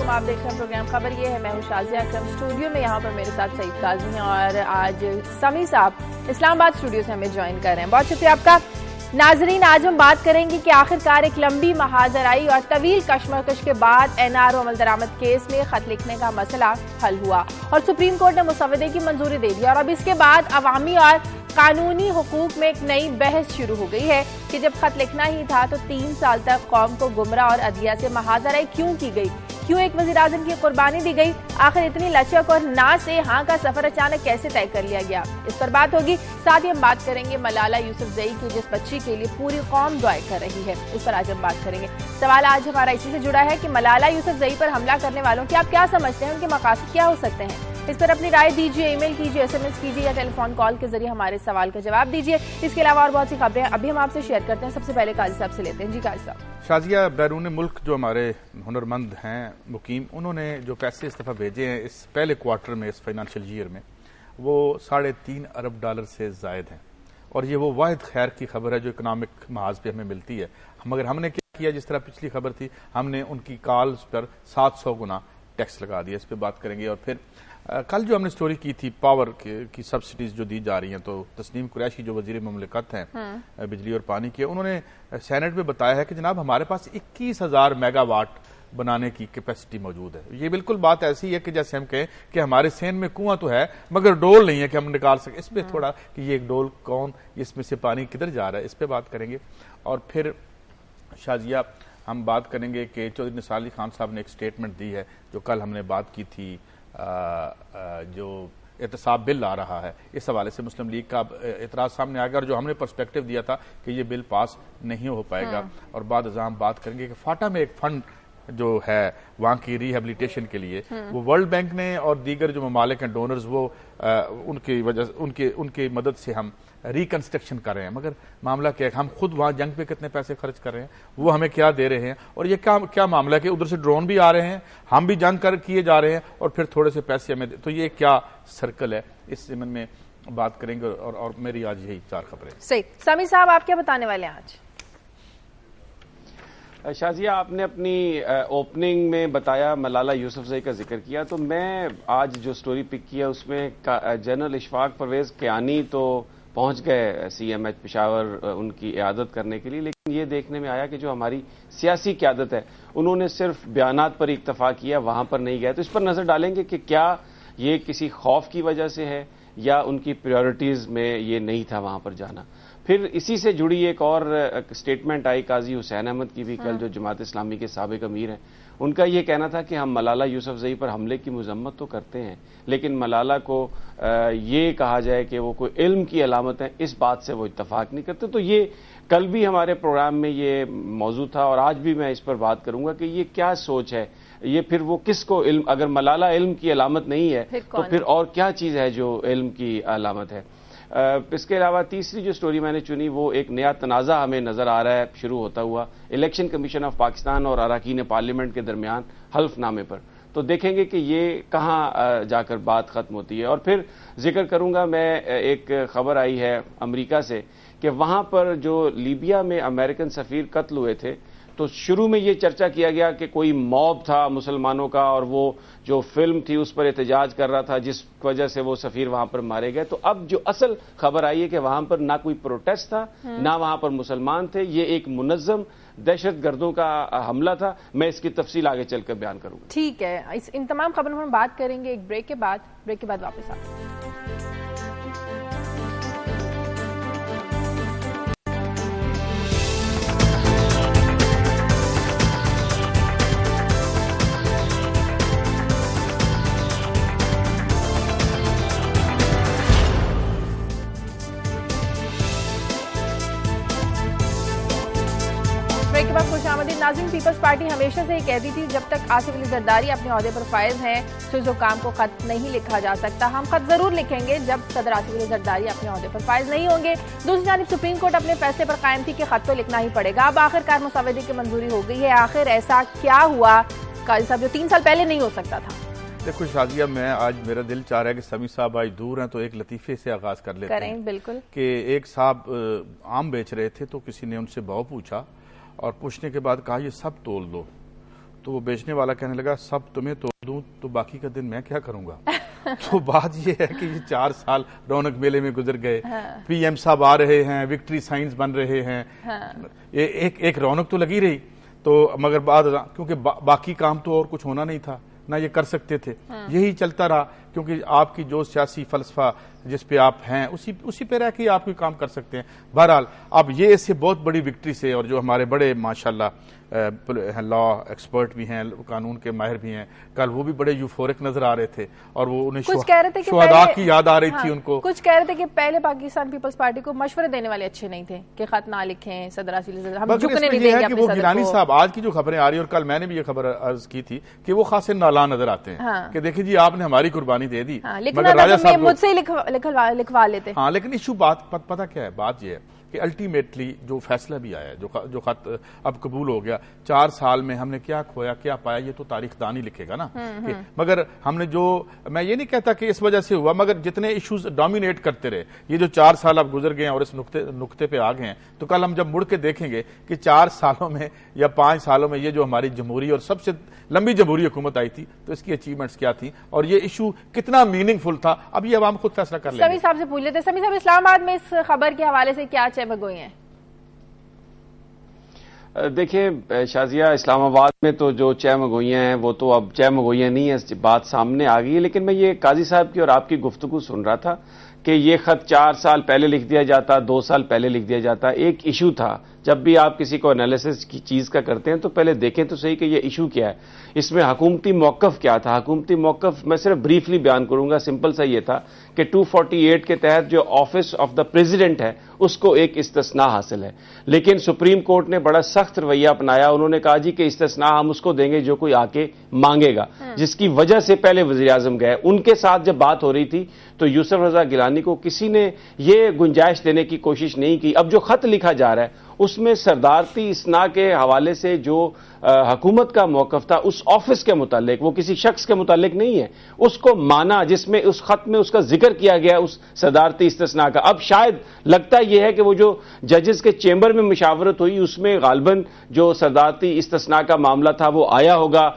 علیکم، آپ دیکھ رہے ہیں پروگرام خبر یہ ہے، میں ہوں شازیہ اکرم۔ اسٹوڈیو میں یہاں پر میرے ساتھ سعید قاضی ہیں اور آج سمی صاحب اسلام آباد اسٹوڈیو سے ہمیں جوائن کر رہے ہیں۔ بہت شکریہ آپ کا۔ ناظرین، آج ہم بات کریں گے کہ آخرکار ایک لمبی محاذرائی اور طویل کشمکش کے بعد NRO عمل درآمد کیس میں خط لکھنے کا مسئلہ حل ہوا اور سپریم کورٹ نے مسودے کی منظوری دے دی، اور اب اس کے بعد عوامی اور قانونی حقوق میں ایک نئی بحث شروع ہو گئی ہے کہ جب خط لکھنا ہی تھا تو 3 سال تک قوم کو گمراہ اور عدلیہ سے محاذرائی کیوں کی گئی، کیوں ایک وزیر اعظم کی قربانی دی گئی، آخر اتنی لچک اور نہ سے ہاں کا سفر اچانک کیسے طے کر لیا گیا، اس پر بات ہوگی۔ ساتھ ہی ہم بات کریں گے ملالہ یوسفزئی کی، جس بچی کے لیے پوری قوم دعائیں کر رہی ہے، اس پر آج ہم بات کریں گے۔ سوال آج ہمارا اسی سے جڑا ہے کہ ملالہ یوسفزئی پر حملہ کرنے والوں کی آپ کیا سمجھتے ہیں، ان کے مقاصد کیا ہو سکتے ہیں؟ اس پر اپنی رائے دیجیے، ای میل کیجیے، SMS کیجیے یا ٹیلی فون کال کے ذریعے ہمارے سوال کا جواب دیجیے۔ اس کے علاوہ اور بہت سی خبریں ابھی ہم آپ سے شیئر کرتے ہیں۔ سب سے پہلے قاضی صاحب سے لیتے ہیں۔ جی قاضی صاحب۔ شازیہ، بیرون ملک جو ہمارے ہنرمند ہیں مقیم، انہوں نے جو پیسے اس دفعہ بھیجے ہیں اس پہلے کوارٹر میں، اس فائنانشیل ایئر میں، وہ $3.5 ارب سے زائد ہیں، اور یہ وہ واحد خیر کی خبر ہے جو اکنامک محاذ پہ ہمیں ملتی ہے۔ مگر ہم نے کیا کیا، جس طرح پچھلی خبر تھی، ہم نے ان کی کالز پر 700 گنا ٹیکس لگا دیا۔ اس پہ بات کریں گے۔ اور پھر کل جو ہم نے سٹوری کی تھی پاور کی سبسڈیز جو دی جا رہی ہیں، تو تسنیم قریشی جو وزیر مملکت ہیں بجلی اور پانی کے، انہوں نے سینٹ میں بتایا ہے کہ جناب ہمارے پاس 21,000 میگا واٹ بنانے کی کیپیسٹی موجود ہے۔ یہ بالکل بات ایسی ہے کہ جیسے ہم کہیں کہ ہمارے سین میں کنواں تو ہے مگر ڈول نہیں ہے کہ ہم نکال سکیں۔ اس پہ تھوڑا کہ یہ ایک ڈول کون، اس میں سے پانی کدھر جا رہا ہے، اس پہ بات کریں گے۔ اور پھر شازیہ ہم بات کریں گے کہ چودھری نثار علی خان صاحب نے ایک سٹیٹمنٹ دی ہے، جو کل ہم نے بات کی تھی، جو احتساب بل آ رہا ہے، اس حوالے سے مسلم لیگ کا اعتراض سامنے آ گیا، اور جو ہم نے پرسپیکٹو دیا تھا کہ یہ بل پاس نہیں ہو پائے گا۔ اور بعد ازاں ہم بات کریں گے کہ فاٹا میں ایک فنڈ جو ہے وہاں کی ریہیبلیٹیشن کے لیے، وہ ورلڈ بینک نے اور دیگر جو ممالک ہیں ڈونرز، وہ ان کی وجہ ان کی مدد سے ہم ریکنسٹرکشن کر رہے ہیں۔ مگر معاملہ کیا ہے، ہم خود وہاں جنگ پہ کتنے پیسے خرچ کر رہے ہیں، وہ ہمیں کیا دے رہے ہیں، اور یہ کیا معاملہ ہے کہ ادھر سے ڈرون بھی آ رہے ہیں، ہم بھی جنگ کیے جا رہے ہیں، اور پھر تھوڑے سے پیسے ہمیں، تو یہ کیا سرکل ہے، اس ضمن میں بات کریں گے۔ اور میری آج یہی 4 خبریں۔ صحیح۔ سمی صاحب، آپ کیا بتانے والے ہیں آج؟ شازیہ، آپ نے اپنی اوپننگ میں بتایا، ملالہ یوسفزئی کا ذکر کیا، تو میں آج جو سٹوری پک کیا اس میں جنرل اشفاق پرویز کیانی تو پہنچ گئے CMH پشاور ان کی عیادت کرنے کے لیے، لیکن یہ دیکھنے میں آیا کہ جو ہماری سیاسی قیادت ہے انہوں نے صرف بیانات پر اکتفا کیا، وہاں پر نہیں گئے۔ تو اس پر نظر ڈالیں گے کہ کیا یہ کسی خوف کی وجہ سے ہے یا ان کی پریورٹیز میں یہ نہیں تھا وہاں پر جانا۔ پھر اسی سے جڑی ایک اور سٹیٹمنٹ آئی قاضی حسین احمد کی بھی کل، جو جماعت اسلامی کے سابق امیر ہیں، ان کا یہ کہنا تھا کہ ہم ملالہ یوسفزئی پر حملے کی مذمت تو کرتے ہیں، لیکن ملالہ کو یہ کہا جائے کہ وہ کوئی علم کی علامت ہے، اس بات سے وہ اتفاق نہیں کرتے۔ تو یہ کل بھی ہمارے پروگرام میں یہ موضوع تھا، اور آج بھی میں اس پر بات کروں گا کہ یہ کیا سوچ ہے، یہ پھر وہ کس کو علم، اگر ملالہ علم کی علامت نہیں ہے تو پھر اور کیا چیز ہے جو علم کی علامت ہے۔ اس کے علاوہ تیسری جو سٹوری میں نے چنی، وہ ایک نیا تنازع ہمیں نظر آ رہا ہے شروع ہوتا ہوا الیکشن کمیشن آف پاکستان اور اراکین پارلیمنٹ کے درمیان حلف نامے پر۔ تو دیکھیں گے کہ یہ کہاں جا کر بات ختم ہوتی ہے۔ اور پھر ذکر کروں گا میں، ایک خبر آئی ہے امریکہ سے کہ وہاں پر جو لیبیا میں امریکن سفیر قتل ہوئے تھے، تو شروع میں یہ چرچا کیا گیا کہ کوئی موب تھا مسلمانوں کا، اور وہ جو فلم تھی اس پر احتجاج کر رہا تھا، جس وجہ سے وہ سفیر وہاں پر مارے گئے۔ تو اب جو اصل خبر آئی ہے کہ وہاں پر نہ کوئی پروٹیسٹ تھا، نہ وہاں پر مسلمان تھے، یہ ایک منظم دہشت گردوں کا حملہ تھا۔ میں اس کی تفصیل آگے چل کر بیان کروں گا۔ ٹھیک ہے، ان تمام خبروں پر ہم بات کریں گے ایک بریک کے بعد واپس آتے ہیں۔ خوش آمدید ناظرین۔ پیپلز پارٹی ہمیشہ سے یہ کہتی تھی جب تک آصف علی زرداری اپنے عہدے پر فائز ہیں سوز حکام کو خط نہیں لکھا جا سکتا۔ ہم خط ضرور لکھیں گے جب صدر آصف علی زرداری اپنے عہدے پر فائز نہیں ہوں گے۔ دوسری جانب سپریم کورٹ اپنے فیصلے پر قائم تھی کہ خط تو لکھنا ہی پڑے گا۔ اب آخرکار مسودے کی منظوری ہو گئی ہے۔ آخر ایسا کیا ہوا قاضی صاحب جو 3 سال پہلے نہیں ہو سکتا تھا؟ دیکھو شازیہ، میں آج میرا دل چاہ رہا ہے کہ سمی صاحب آج دور ہیں تو ایک لطیفے سے آغاز کر لیتے ہیں۔ بالکل۔ کہ ایک صاحب آم بیچ رہے تھے تو کسی نے ان سے بھاؤ پوچھا، اور پوچھنے کے بعد کہا یہ سب تول دو، تو وہ بیچنے والا کہنے لگا سب تمہیں توڑ دوں تو باقی کا دن میں کیا کروں گا. تو بات یہ ہے کہ یہ 4 سال رونق میلے میں گزر گئے, پی ایم صاحب آ رہے ہیں, وکٹری سائنس بن رہے ہیں, ایک رونق تو لگی رہی, تو مگر بعد کیونکہ باقی کام تو اور کچھ ہونا نہیں تھا, نہ یہ کر سکتے تھے, یہی چلتا رہا کیونکہ آپ کی جو سیاسی فلسفہ جس پہ آپ ہیں اسی پہ رہ کے آپ کوئی کام کر سکتے ہیں. بہرحال اب یہ اس سے بہت بڑی وکٹری سے, اور جو ہمارے بڑے ماشاءاللہ لا ایکسپرٹ بھی ہیں, قانون کے ماہر بھی ہیں, کل وہ بھی بڑے یوفورک نظر آ رہے تھے, اور وہ انہیں شہداء کی یاد آ رہی تھی ان کو. کچھ کہہ رہے تھے کہ پہلے پاکستان پیپلز پارٹی کو مشورے دینے والے اچھے نہیں تھے کہ خط نہ لکھیں, صدر ہم جھکنے نہیں دیں گے اپنے صدر گیلانی صاحب آج کی جو خبریں آ رہی ہیں, اور کل میں نے بھی یہ خبر عرض کی تھی کہ وہ خاصے نالاں نظر آتے ہیں کہ دیکھیں جی آپ نے ہماری قربانی دے دی, مگر راجہ صاحب مجھ سے لکھوا لیتے. ہاں لیکن ایشو بات پتہ کیا ہے, بات یہ ہے کہ الٹیمیٹلی جو فیصلہ بھی آیا, جو خط اب قبول ہو گیا, 4 سال میں ہم نے کیا کھویا کیا پایا یہ تو تاریخ دان ہی لکھے گا نا. مگر ہم نے جو, میں یہ نہیں کہتا کہ اس وجہ سے ہوا, مگر جتنے ایشوز ڈومینیٹ کرتے رہے, یہ جو 4 سال اب گزر گئے ہیں اور اس نقطے پہ آ گئے ہیں, تو کل ہم جب مڑ کے دیکھیں گے کہ 4 سالوں میں یا 5 سالوں میں یہ جو ہماری جمہوری اور سب سے لمبی جمہوری حکومت آئی تھی, تو اس کی اچیومنٹس کیا تھیں اور یہ ایشو کتنا میننگ فل تھا, اب یہ عوام خود فیصلہ کر لیں گے. سمیع صاحب سے پوچھ لیتے. سمیع صاحب, اسلام آباد میں اس خبر کے حوالے سے کیا چہمگوئی ہیں؟ دیکھیں شازیہ, اسلام آباد میں تو جو چہمگوئیاں ہیں وہ تو اب چہمگوئیاں نہیں ہیں, بات سامنے آ گئی ہے. لیکن میں یہ قاضی صاحب کی اور آپ کی گفتگو سن رہا تھا کہ یہ خط 4 سال پہلے لکھ دیا جاتا, 2 سال پہلے لکھ دیا جاتا. ایک ایشو تھا, جب بھی آپ کسی کو انالیسس کی چیز کا کرتے ہیں تو پہلے دیکھیں تو صحیح کہ یہ ایشو کیا ہے, اس میں حکومتی موقف کیا تھا. حکومتی موقف میں صرف بریفلی بیان کروں گا, سمپل سا یہ تھا کہ 248 کے تحت جو آفس آف دا پریزیڈنٹ ہے اس کو ایک استثناء حاصل ہے, لیکن سپریم کورٹ نے بڑا سخت رویہ اپنایا. انہوں نے کہا جی کہ استثناء ہم اس کو دیں گے جو کوئی آ کے مانگے گا, جس کی وجہ سے پہلے وزیر اعظم گئے. ان کے ساتھ جب بات ہو رہی تھی تو یوسف رضا گیلانی کو کسی نے یہ گنجائش دینے کی کوشش نہیں کی. اب جو خط لکھا جا رہا ہے اس میں صدارتی اثناء کے حوالے سے جو حکومت کا موقف تھا اس آفس کے متعلق, وہ کسی شخص کے متعلق نہیں ہے, اس کو مانا جس میں اس خط میں اس کا ذکر کیا گیا اس صدارتی استثناء کا. اب شاید لگتا یہ ہے کہ وہ جو ججز کے چیمبر میں مشاورت ہوئی اس میں غالباً جو صدارتی استثناء کا معاملہ تھا وہ آیا ہوگا,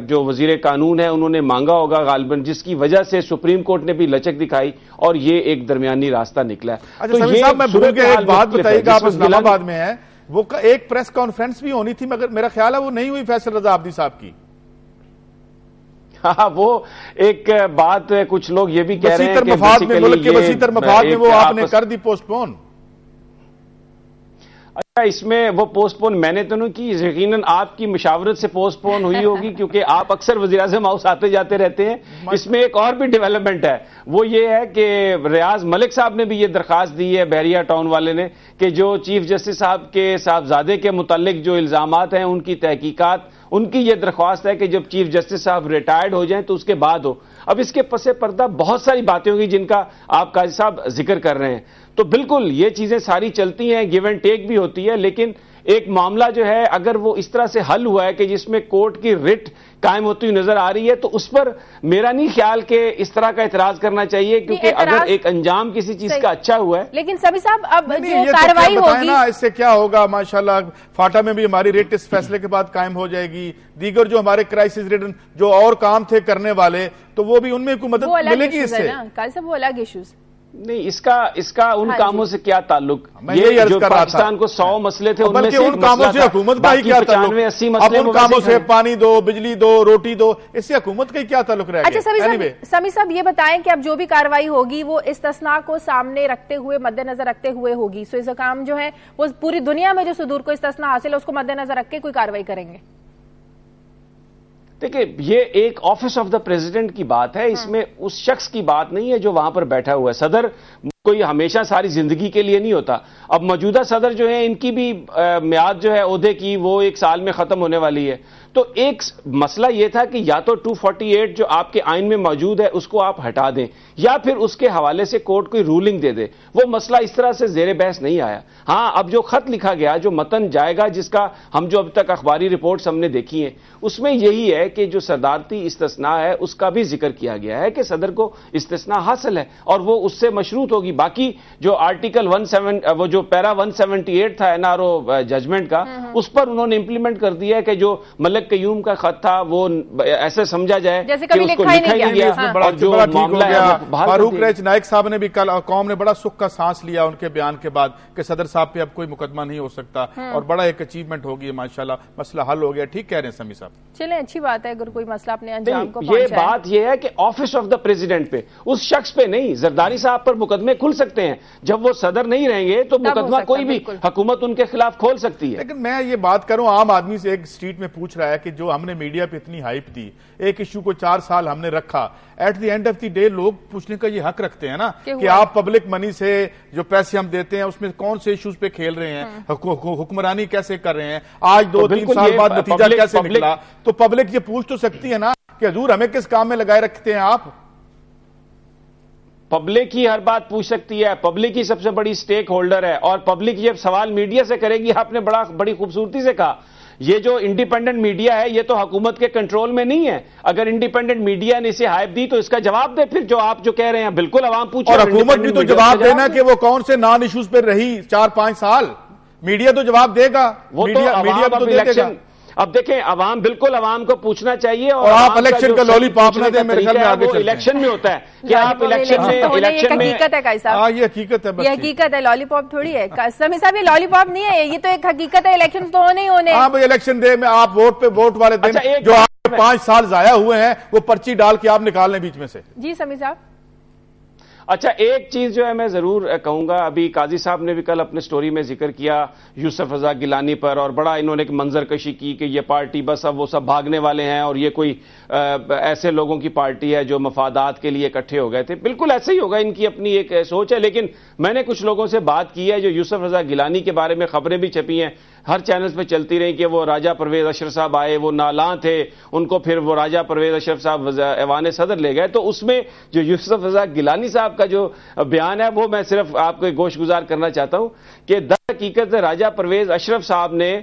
جو وزیر قانون ہے انہوں نے مانگا ہوگا غالباً, جس کی وجہ سے سپریم کورٹ نے بھی لچک دکھائی اور یہ ایک درمیانی راستہ نکلا ہے. تو یہ ایک بات بتائیے گا, آپ اسلام آباد میں ہے, وہ ایک پریس کانفرنس بھی ہونی تھی مگر میرا خیال ہے وہ نہیں ہوئی فیصل رضا عابدی صاحب کی. ہاں وہ ایک بات کچھ لوگ یہ بھی کہہ رہے ہیں کہ ملک کے وسیع تر مفاد میں وہ آپ نے کر دی پوسٹ پون. اچھا, اس میں وہ پوسٹ پون میں نے تو نہیں کی, یقیناً آپ کی مشاورت سے پوسٹ پون ہوئی ہوگی کیونکہ آپ اکثر وزیر اعظم ہاؤس آتے جاتے رہتے ہیں. اس میں ایک اور بھی ڈیولپمنٹ ہے, وہ یہ ہے کہ ریاض ملک صاحب نے بھی یہ درخواست دی ہے, بحریہ ٹاؤن والے نے, کہ جو چیف جسٹس صاحب کے صاحبزادے کے متعلق جو الزامات ہیں ان کی تحقیقات, ان کی یہ درخواست ہے کہ جب چیف جسٹس صاحب ریٹائرڈ ہو جائیں تو اس کے بعد ہو. اب اس کے پس پردہ بہت ساری باتیں ہوں گی جن کا آپ قاضی صاحب ذکر کر رہے ہیں. تو بالکل یہ چیزیں ساری چلتی ہیں, گیو اینڈ ٹیک بھی ہوتی ہے, لیکن ایک معاملہ جو ہے اگر وہ اس طرح سے حل ہوا ہے کہ جس میں کورٹ کی رٹ قائم ہوتی ہوئی نظر آ رہی ہے تو اس پر میرا نہیں خیال کہ اس طرح کا اعتراض کرنا چاہیے, کیونکہ اگر ایک انجام کسی چیز کا اچھا ہوا ہے. لیکن سمیع صاحب اب جو کارروائی ہوگی اس سے کیا ہوگا, ماشاءاللہ فاٹا میں بھی ہماری ریٹ اس فیصلے کے بعد قائم ہو جائے گی. دیگر جو ہمارے کرائسس ریٹن جو اور کام تھے کرنے والے تو وہ بھی ان میں کوئی مدد ملے گی. اس سے وہ الگ ایشوز نہیں, اس کا ان کاموں سے کیا تعلق, یہ جو پاکستان کو 100 مسئلے تھے ان میں سے ان کاموں سے حکومت کا ہی کیا تعلق, 80 مسئلے ان کاموں سے پانی دو, بجلی دو, روٹی دو, اس سے حکومت کا ہی کیا تعلق رہے گا. اچھا سمیع صاحب یہ بتائیں کہ اب جو بھی کارروائی ہوگی وہ استثناء کو سامنے رکھتے ہوئے مد نظر رکھتے ہوئے ہوگی, سو اس کام جو ہے وہ پوری دنیا میں جو صدور کو استثناء حاصل ہے اس کو مد نظر رکھ کے کوئی کارروائی کریں گے. دیکھیں یہ ایک آفس آف دا پریزیڈنٹ کی بات ہے, اس میں اس شخص کی بات نہیں ہے جو وہاں پر بیٹھا ہوا ہے. صدر کوئی ہمیشہ ساری زندگی کے لیے نہیں ہوتا. اب موجودہ صدر جو ہیں ان کی بھی میعاد جو ہے عہدے کی وہ 1 سال میں ختم ہونے والی ہے. تو ایک مسئلہ یہ تھا کہ یا تو 248 جو آپ کے آئین میں موجود ہے اس کو آپ ہٹا دیں یا پھر اس کے حوالے سے کورٹ کوئی رولنگ دے دے. وہ مسئلہ اس طرح سے زیر بحث نہیں آیا. ہاں اب جو خط لکھا گیا, جو متن جائے گا, جس کا ہم جو اب تک اخباری رپورٹس ہم نے دیکھی ہیں اس میں یہی ہے کہ جو صدارتی استثناء ہے اس کا بھی ذکر کیا گیا ہے کہ صدر کو استثناء حاصل ہے اور وہ اس سے مشروط ہوگی. باقی جو آرٹیکل 17 وہ جو پیرا 178 تھا NRO ججمنٹ کا, اس پر انہوں نے امپلیمنٹ کر دیا ہے کہ جو ملک الگ قیوم کا خط تھا وہ ایسے سمجھا جائے جیسے کبھی لکھا ہی نہیں گیا. بڑا ٹھیک ہو گیا. فاروق ریچ نائک صاحب نے بھی کل قوم نے بڑا سکھ کا سانس لیا ان کے بیان کے بعد کہ صدر صاحب پہ اب کوئی مقدمہ نہیں ہو سکتا اور بڑا ایک اچیومنٹ ہوگی ماشاءاللہ, مسئلہ حل ہو گیا. ٹھیک کہہ رہے ہیں سمیع صاحب. چلیں اچھی بات ہے اگر کوئی مسئلہ اپنے انجام کو یہ بات یہ ہے کہ آفس آف دا پریزیڈنٹ پہ اس شخص پہ نہیں, زرداری صاحب پر مقدمے کھل سکتے ہیں. جب وہ صدر نہیں رہیں گے تو مقدمہ کوئی بھی حکومت ان کے خلاف کھول سکتی ہے. لیکن میں یہ بات کروں عام آدمی سے, ایک اسٹریٹ میں پوچھ رہا ہے کہ جو ہم نے میڈیا پہ اتنی ہائپ دی, ایک ایشو کو 4 سال ہم نے رکھا, at the end of the day لوگ پوچھنے کا یہ حق رکھتے ہیں نا کہ آپ پبلک منی سے جو پیسے ہم دیتے ہیں اس میں کون سے ایشوز پہ کھیل رہے ہیں, حکمرانی کیسے کر رہے ہیں, آج 2-3 سال بعد نتیجہ کیسے نکلا. تو پبلک یہ پوچھ تو سکتی ہے نا کہ حضور ہمیں کس کام میں لگائے رکھتے ہیں آپ. پبلک ہی ہر بات پوچھ سکتی ہے, پبلک ہی سب سے بڑی سٹیک ہولڈر ہے, اور پبلک یہ سوال میڈیا سے کرے گی. آپ نے بڑی خوبصورتی سے کہا یہ جو انڈیپینڈنٹ میڈیا ہے یہ تو حکومت کے کنٹرول میں نہیں ہے. اگر انڈیپینڈنٹ میڈیا نے اسے ہائپ دی تو اس کا جواب دے. پھر جو آپ جو کہہ رہے ہیں بالکل عوام پوچھے, اور حکومت بھی تو جواب دینا کہ وہ کون سے نان ایشوز پہ رہی 4-5 سال. میڈیا تو جواب دے گا, میڈیا تو دے گا. اب دیکھیں عوام بالکل عوام کو پوچھنا چاہیے, اور آپ الیکشن کا لالی پاپ نہ دیں, میرے خیال میں آگے چلتے ہیں. الیکشن میں ہوتا ہے کہ آپ الیکشن میں حقیقت ہے قائد صاحب, یہ حقیقت ہے, یہ حقیقت ہے, لالی پاپ تھوڑی ہے. سمیع صاحب یہ لالی پاپ نہیں ہے, یہ تو ایک حقیقت ہے. الیکشن تو ہونے ہی ہونے. ہاں بھائی الیکشن ڈے میں آپ ووٹ پہ ووٹ والے دن جو آپ 5 سال ضائع ہوئے ہیں وہ پرچی ڈال کے آپ نکال لیں بیچ میں سے. جی سمیع صاحب. اچھا ایک چیز جو ہے میں ضرور کہوں گا, ابھی قاضی صاحب نے بھی کل اپنے سٹوری میں ذکر کیا یوسف رضا گیلانی پر, اور بڑا انہوں نے ایک منظر کشی کی کہ یہ پارٹی بس اب وہ سب بھاگنے والے ہیں اور یہ کوئی ایسے لوگوں کی پارٹی ہے جو مفادات کے لیے اکٹھے ہو گئے تھے. بالکل ایسا ہی ہوگا, ان کی اپنی ایک سوچ ہے. لیکن میں نے کچھ لوگوں سے بات کی ہے جو یوسف رضا گیلانی کے بارے میں خبریں بھی چھپی ہیں, ہر چینلز پہ چلتی رہی کہ وہ راجہ پرویز اشرف صاحب آئے, وہ نالاں تھے, ان کو پھر وہ راجہ پرویز اشرف صاحب ایوان صدر لے گئے. تو اس میں جو یوسف رضا گیلانی صاحب کا جو بیان ہے وہ میں صرف آپ کو گوش گزار کرنا چاہتا ہوں کہ در حقیقت راجہ پرویز اشرف صاحب نے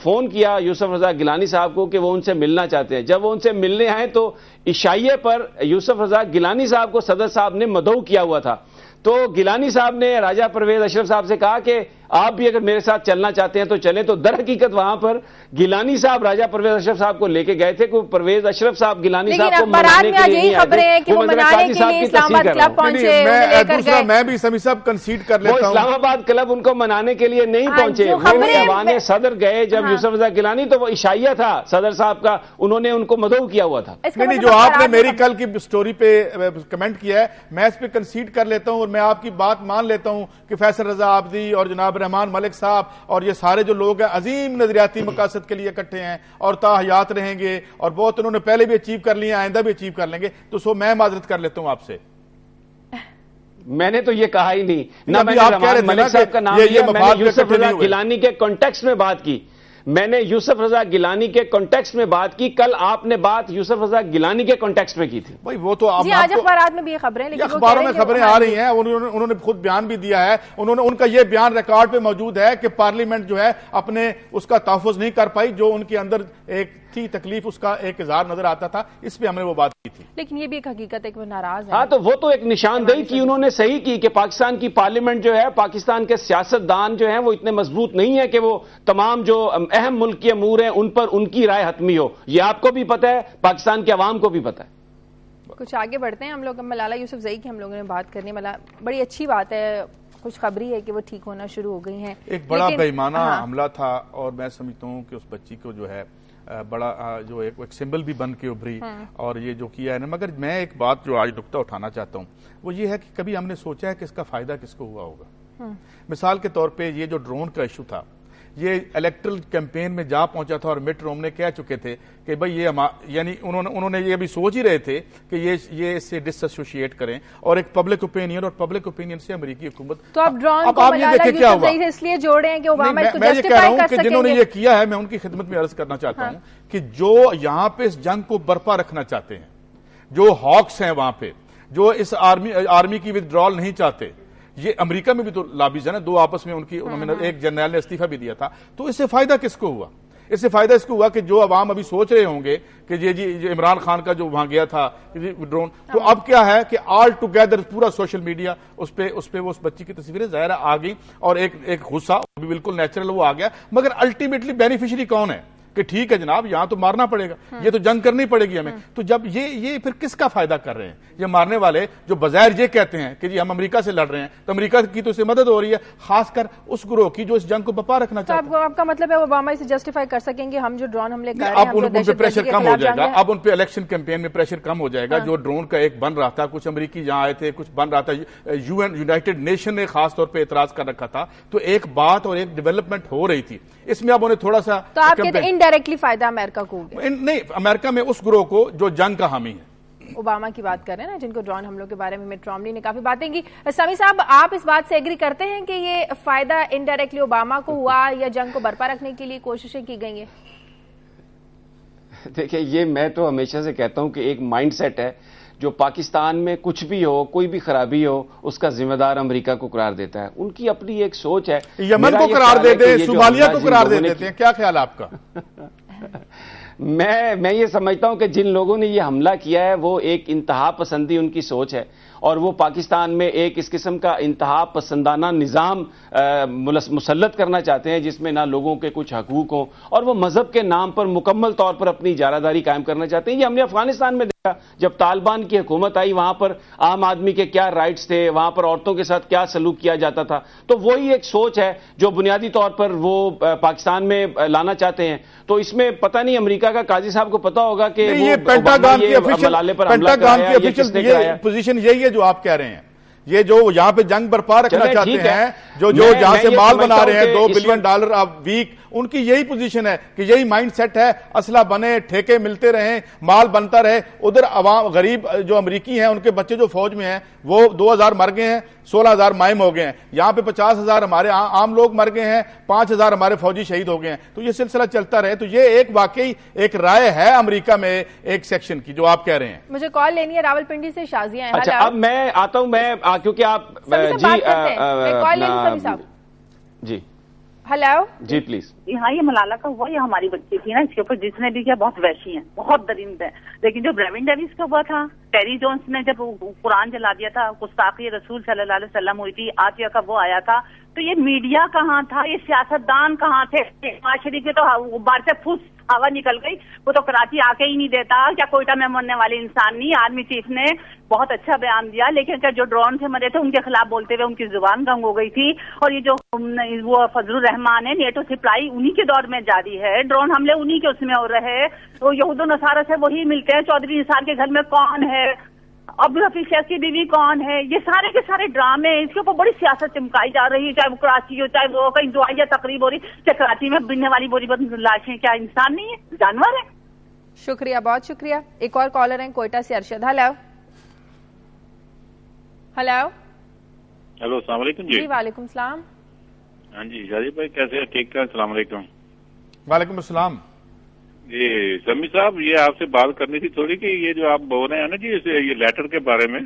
فون کیا یوسف رضا گیلانی صاحب کو کہ وہ ان سے ملنا چاہتے ہیں. جب وہ ان سے ملنے آئے تو عشائیے پر یوسف رضا گیلانی صاحب کو صدر صاحب نے مدعو کیا ہوا تھا. تو گیلانی صاحب نے راجہ پرویز اشرف صاحب سے کہا کہ آپ بھی اگر میرے ساتھ چلنا چاہتے ہیں تو چلیں. تو در حقیقت وہاں پر گیلانی صاحب راجہ پرویز اشرف صاحب کو لے کے گئے تھے کہ پرویز اشرف صاحب گیلانی صاحب کو منانے کے لیے نہیں آئے تھے. وہ منانے کے لیے اسلام آباد کلب پہنچے. میں بھی سمیع صاحب کنسیڈ کر لیتا ہوں, اسلام آباد کلب ان کو منانے کے لیے نہیں پہنچے, وہ ایوان صدر گئے. جب یوسف رضا گیلانی تو وہ عشائیہ تھا صدر صاحب کا, انہوں نے ان کو مدعو کیا ہوا تھا. نہیں جو آپ نے میری کل کی سٹوری پہ کمنٹ کیا ہے میں اس پہ کنسیڈ کر لیتا ہوں, اور میں آپ کی بات مان لیتا ہوں کہ فیصل رضا عابدی اور جناب رحمان ملک صاحب اور یہ سارے جو لوگ ہیں عظیم نظریاتی مقاصد کے لیے اکٹھے ہیں اور تا حیات رہیں گے, اور بہت انہوں نے پہلے بھی اچیو کر لیے, آئندہ بھی اچیو کر لیں گے. تو میں معذرت کر لیتا ہوں آپ سے. میں نے تو یہ کہا ہی نہیں, نہ میں نے رحمان ملک صاحب کا نام لیا, میں نے یوسف رضا گیلانی کے کانٹیکسٹ میں بات کی. میں نے یوسف رضا گیلانی کے کانٹیکسٹ میں بات کی. کل آپ نے بات یوسف رضا گیلانی کے کانٹیکسٹ میں کی تھی. بھائی وہ تو جی آج اخبارات میں بھی یہ خبریں, لیکن اخباروں میں خبریں آ رہی ہیں, انہوں نے خود بیان بھی دیا ہے. ان کا یہ بیان ریکارڈ پہ موجود ہے کہ پارلیمنٹ جو ہے اپنے اس کا تحفظ نہیں کر پائی, جو ان کے اندر ایک تھی تکلیف اس کا ایک اظہار نظر آتا تھا. اس پہ ہم نے وہ بات کی تھی. لیکن یہ بھی ایک حقیقت ہے کہ وہ ناراض ہے. ہاں تو وہ تو ایک نشاندہی کی انہوں نے صحیح کی کہ پاکستان کی پارلیمنٹ جو ہے, پاکستان کے سیاستدان جو ہیں وہ اتنے مضبوط نہیں ہے کہ وہ تمام جو اہم ملک کے امور ہیں ان پر ان کی رائے حتمی ہو. یہ آپ کو بھی پتہ ہے, پاکستان کے عوام کو بھی پتہ ہے. کچھ آگے بڑھتے ہیں ہم لوگ. ملالہ یوسفزئی کی ہم لوگوں نے بات کرنی. بڑی اچھی بات ہے, خوش خبری ہے کہ وہ ٹھیک ہونا شروع ہو گئی ہیں. ایک بڑا بے ایمانہ حملہ تھا, اور میں سمجھتا ہوں کہ اس بچی کو جو ہے بڑا جو ایک سمبل بھی بن کے ابھری, اور یہ جو کیا ہے نا. مگر میں ایک بات جو آج نقطہ اٹھانا چاہتا ہوں وہ یہ ہے کہ کبھی ہم نے سوچا ہے کہ اس کا فائدہ کس کو ہوا ہوگا. مثال کے طور پہ یہ جو ڈرون کا ایشو تھا, یہ الیکٹرل کیمپین میں جا پہنچا تھا, اور مٹ رومنی کہہ چکے تھے کہ بھئی یہ یعنی انہوں نے یہ بھی سوچ ہی رہے تھے کہ یہ اس سے ڈس ایسوشیٹ کریں, اور ایک پبلک اوپینین, اور پبلک اوپینین سے امریکی حکومت. تو اب ڈرون کو ملالہ یوسفزئی سے اس لیے جوڑے ہیں کہ اوباما اس کو جسٹیفائی کر سکیں گے. جنہوں نے یہ کیا ہے, میں ان کی خدمت میں عرض کرنا چاہتا ہوں کہ جو یہاں پہ اس جنگ کو برپا رکھنا چاہتے ہیں, جو ہاکس ہیں وہاں پہ, جو اس آرمی کی ودرال نہیں چاہتے, یہ امریکہ میں بھی تو لابیز ہے نا, 2 آپس میں انہوں نے ایک جنرل نے استعفیٰ بھی دیا تھا. تو اس سے فائدہ کس کو ہوا؟ اس سے فائدہ اس کو ہوا کہ جو عوام ابھی سوچ رہے ہوں گے کہ یہ عمران خان کا جو وہاں گیا تھا ڈرون, تو اب کیا ہے کہ آل ٹوگیدر پورا سوشل میڈیا اس پہ وہ اس بچی کی تصویریں ظاہر آ گئی, اور ایک غصہ بھی بالکل نیچرل وہ آ گیا. مگر الٹیمیٹلی بینیفیشری کون ہے؟ کہ ٹھیک ہے جناب یہاں تو مارنا پڑے گا, یہ تو جنگ کرنی پڑے گی ہمیں. تو جب یہ پھر کس کا فائدہ کر رہے ہیں یہ مارنے والے جو بظاہر یہ کہتے ہیں کہ جی ہم امریکہ سے لڑ رہے ہیں, تو امریکہ کی تو اسے مدد ہو رہی ہے, خاص کر اس گروہ کی جو اس جنگ کو بپا رکھنا چاہتے ہیں. آپ کا مطلب ہے اوباما اسے جسٹیفائی کر سکیں گے ہم جو ڈرون حملے کر رہے ہیں اب ان پہ پریشر کم ہو جائے گا, اب ان پہ الیکشن کیمپین میں پریشر کم ہو جائے گا. جو ڈرون کا ایک بن رہا تھا, کچھ امریکی جہاں آئے تھے, کچھ بن رہا تھا, یونائٹڈ نیشن نے خاص طور پہ اعتراض کر رکھا تھا, تو ایک بات اور ایک ڈیولپمنٹ ہو رہی تھی. اس میں اب انہیں تھوڑا سا, تو آپ کہتے ہیں انڈائریکٹلی فائدہ امریکہ کو نہیں, امریکہ میں اس گروہ کو جو جنگ کا حامی ہے. اوباما کی بات کر رہے ہیں نا, جن کو ڈرون حملوں کے بارے میں مٹ رومنی نے کافی باتیں کی. سمیع صاحب, آپ اس بات سے ایگری کرتے ہیں کہ یہ فائدہ انڈائریکٹلی اوباما کو ہوا یا جنگ کو برپا رکھنے کے لیے کوششیں کی گئی ہیں؟ دیکھیں, یہ میں تو ہمیشہ سے کہتا ہوں کہ ایک مائنڈ سیٹ ہے جو پاکستان میں کچھ بھی ہو, کوئی بھی خرابی ہو, اس کا ذمہ دار امریکہ کو قرار دیتا ہے. ان کی اپنی ایک سوچ ہے. یمن کو قرار دیتے ہیں, صومالیہ کو قرار دیتے ہیں, کیا خیال آپ کا؟ میں یہ سمجھتا ہوں کہ جن لوگوں نے یہ حملہ کیا ہے وہ ایک انتہا پسندی ان کی سوچ ہے, اور وہ پاکستان میں ایک اس قسم کا انتہا پسندانہ نظام مسلط کرنا چاہتے ہیں جس میں نہ لوگوں کے کچھ حقوق ہوں, اور وہ مذہب کے نام پر مکمل طور پر اپنی اجارہ داری قائم کرنا چاہتے ہیں. یہ ہم نے افغانستان میں دیکھا, جب طالبان کی حکومت آئی وہاں پر عام آدمی کے کیا رائٹس تھے, وہاں پر عورتوں کے ساتھ کیا سلوک کیا جاتا تھا. تو وہی ایک سوچ ہے جو بنیادی طور پر وہ پاکستان میں لانا چاہتے ہیں. تو اس میں پتہ نہیں امریکہ کا قاضی صاحب کو پتا ہوگا کہ یہ پینٹاگان کی افیشل پوزیشن یہی ہے جو آپ کہہ رہے ہیں. یہ جو یہاں پہ جنگ برپا رکھنا چاہتے ہیں, جو جہاں سے مال بنا رہے ہیں $2 بلین ویک, ان کی یہی پوزیشن ہے کہ یہی مائنڈ سیٹ ہے, اسلحہ بنے, ٹھیکے ملتے رہیں, مال بنتا رہے. ادھر عوام غریب جو امریکی ہیں ان کے بچے جو فوج میں ہیں وہ 2000 مر گئے ہیں, 16,000 مائم ہو گئے ہیں. یہاں پہ 50,000 ہمارے عام لوگ مر گئے ہیں, 5,000 ہمارے فوجی شہید ہو گئے ہیں. تو یہ سلسلہ چلتا رہے. تو یہ ایک واقعی ایک رائے ہے امریکہ میں ایک سیکشن کی جو آپ کہہ رہے ہیں. مجھے کال لینی ہے راولپنڈی سے, شازیہ ہیں. اچھا, اب میں آتا ہوں, میں کیونکہ آپ جی ہیلو جی پلیز. ہاں, یہ ملالہ کا ہوا, یہ ہماری بچی تھی نا, اس کے اوپر جس نے بھی کیا بہت وحشی ہیں, بہت درند ہے. لیکن جو بریون ڈیوس کا ہوا تھا, ٹیری جونز نے جب قرآن جلا دیا تھا, گستاخی رسول صلی اللہ علیہ وسلم ہوئی تھی, آتیہ کا وہ آیا تھا, تو یہ میڈیا کہاں تھا, یہ سیاستدان کہاں تھے؟ معاشرے کے تو بار سے پھوس ہوا نکل گئی. وہ تو کراچی آ کے ہی نہیں دیتا, کیا کوئٹہ میں مرنے والے انسان نہیں. آرمی چیف نے بہت اچھا بیان دیا, لیکن کیا جو ڈرون سے مرے تھے ان کے خلاف بولتے ہوئے ان کی زبان گنگ ہو گئی تھی. اور یہ جو وہ فضل الرحمان ہے, نیٹو سپلائی انہی کے دور میں جاری ہے, ڈرون حملے انہی کے اس میں ہو رہے ہیں. تو یہود و نصارہ سے وہی ملتے ہیں. چودھری نثار کے گھر میں کون ہے, عبدالحفیظ شیخ کی بیوی کون ہے, یہ سارے کے سارے ڈرامے, اس کے اوپر بڑی سیاست چمکائی جا رہی ہے. چاہے وہ کراچی ہو, چاہے وہ کہیں دعائیہ تقریب ہو رہی, چاہے کراچی میں بننے والی بوری بند لاشیں کیا انسان نہیں ہے, جانور ہے. شکریہ, بہت شکریہ. ایک اور کالر ہیں کوئٹہ سے, ارشد. ہیلو ہیلو ہیلو, السلام علیکم. جی وعلیکم السلام. ہاں جی شاہد بھائی, کیسے ہیں؟ ٹھیک ٹھاک. السلام علیکم. وعلیکم السلام. جی سمیع صاحب, یہ آپ سے بات کرنی تھی تھوڑی کہ یہ جو آپ بول رہے ہیں نا جی یہ لیٹر کے بارے میں,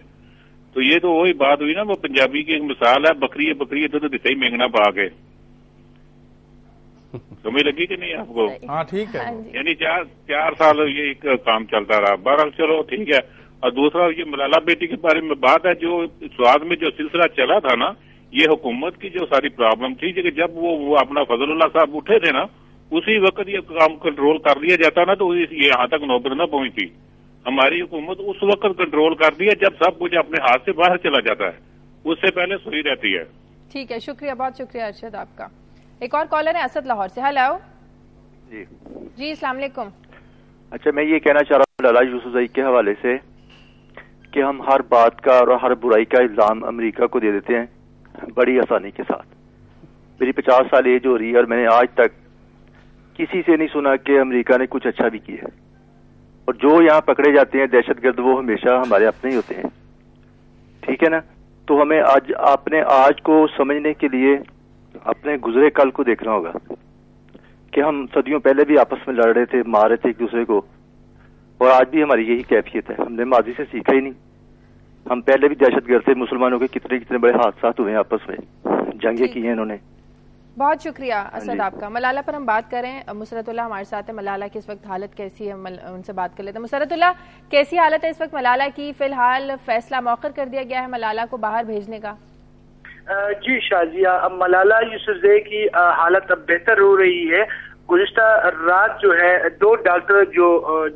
تو یہ تو وہی بات ہوئی نا, وہ پنجابی کی ایک مثال ہے, بکری بکری تو دسے ہی مینگنا پا کے. سمجھ لگی کہ نہیں آپ کو؟ ہاں ٹھیک ہے. یعنی 4 سال یہ کام چلتا رہا. بہرحال چلو ٹھیک ہے. اور دوسرا یہ ملالہ بیٹی کے بارے میں بات ہے, جو سواد میں جو سلسلہ چلا تھا نا, یہ حکومت کی جو ساری پرابلم تھی, کہ جب وہ اپنا فضل اللہ صاحب اٹھے تھے نا, اسی وقت یہ کام کنٹرول کر لیا جاتا نا, تو یہ یہاں تک نوبت نہ پہنچتی. ہماری حکومت اس وقت کنٹرول کرتی ہے جب سب کچھ اپنے ہاتھ سے باہر چلا جاتا ہے, اس سے پہلے سوئی رہتی ہے. ٹھیک ہے, شکریہ, بہت شکریہ ارشد آپ کا. ایک اور کالر ہے اسد لاہور سے. ہیلو جی السلام علیکم. اچھا, میں یہ کہنا چاہ رہا ہوں ملالہ یوسفزئی کے حوالے سے کہ ہم ہر بات کا اور ہر برائی کا الزام امریکہ کو دے دیتے ہیں بڑی آسانی کے ساتھ. میری 50 سال ایج ہو رہی ہے اور میں نے آج تک کسی سے نہیں سنا کہ امریکہ نے کچھ اچھا بھی کیا ہے. اور جو یہاں پکڑے جاتے ہیں دہشت گرد, وہ ہمیشہ ہمارے اپنے ہی ہوتے ہیں. ٹھیک ہے نا. تو ہمیں اپنے آج کو سمجھنے کے لیے اپنے گزرے کل کو دیکھنا ہوگا کہ ہم صدیوں پہلے بھی آپس میں لڑ رہے تھے, مار رہے تھے ایک دوسرے کو, اور آج بھی ہماری یہی کیفیت ہے. ہم نے ماضی سے سیکھا ہی نہیں. ہم پہلے بھی دہشت گرد تھے, مسلمانوں کے کتنے بڑے حادثات ہوئے ہیں آپس میں, جنگیں کی ہیں انہوں نے. بہت شکریہ اسد آپ کا. ملالہ پر ہم بات کریں, مسرت اللہ ہمارے ساتھ ہے. ملالہ کی اس وقت حالت کیسی ہے, ان سے بات کر لیتے ہیں. مسرت اللہ, کیسی حالت ہے اس وقت ملالہ کی؟ فی الحال فیصلہ مؤخر کر دیا گیا ہے ملالہ کو باہر بھیجنے کا. جی شازیہ, اب ملالہ یوسفزئی کی حالت اب بہتر ہو رہی ہے, گزشتہ رات جو ہے 2 ڈاکٹر جو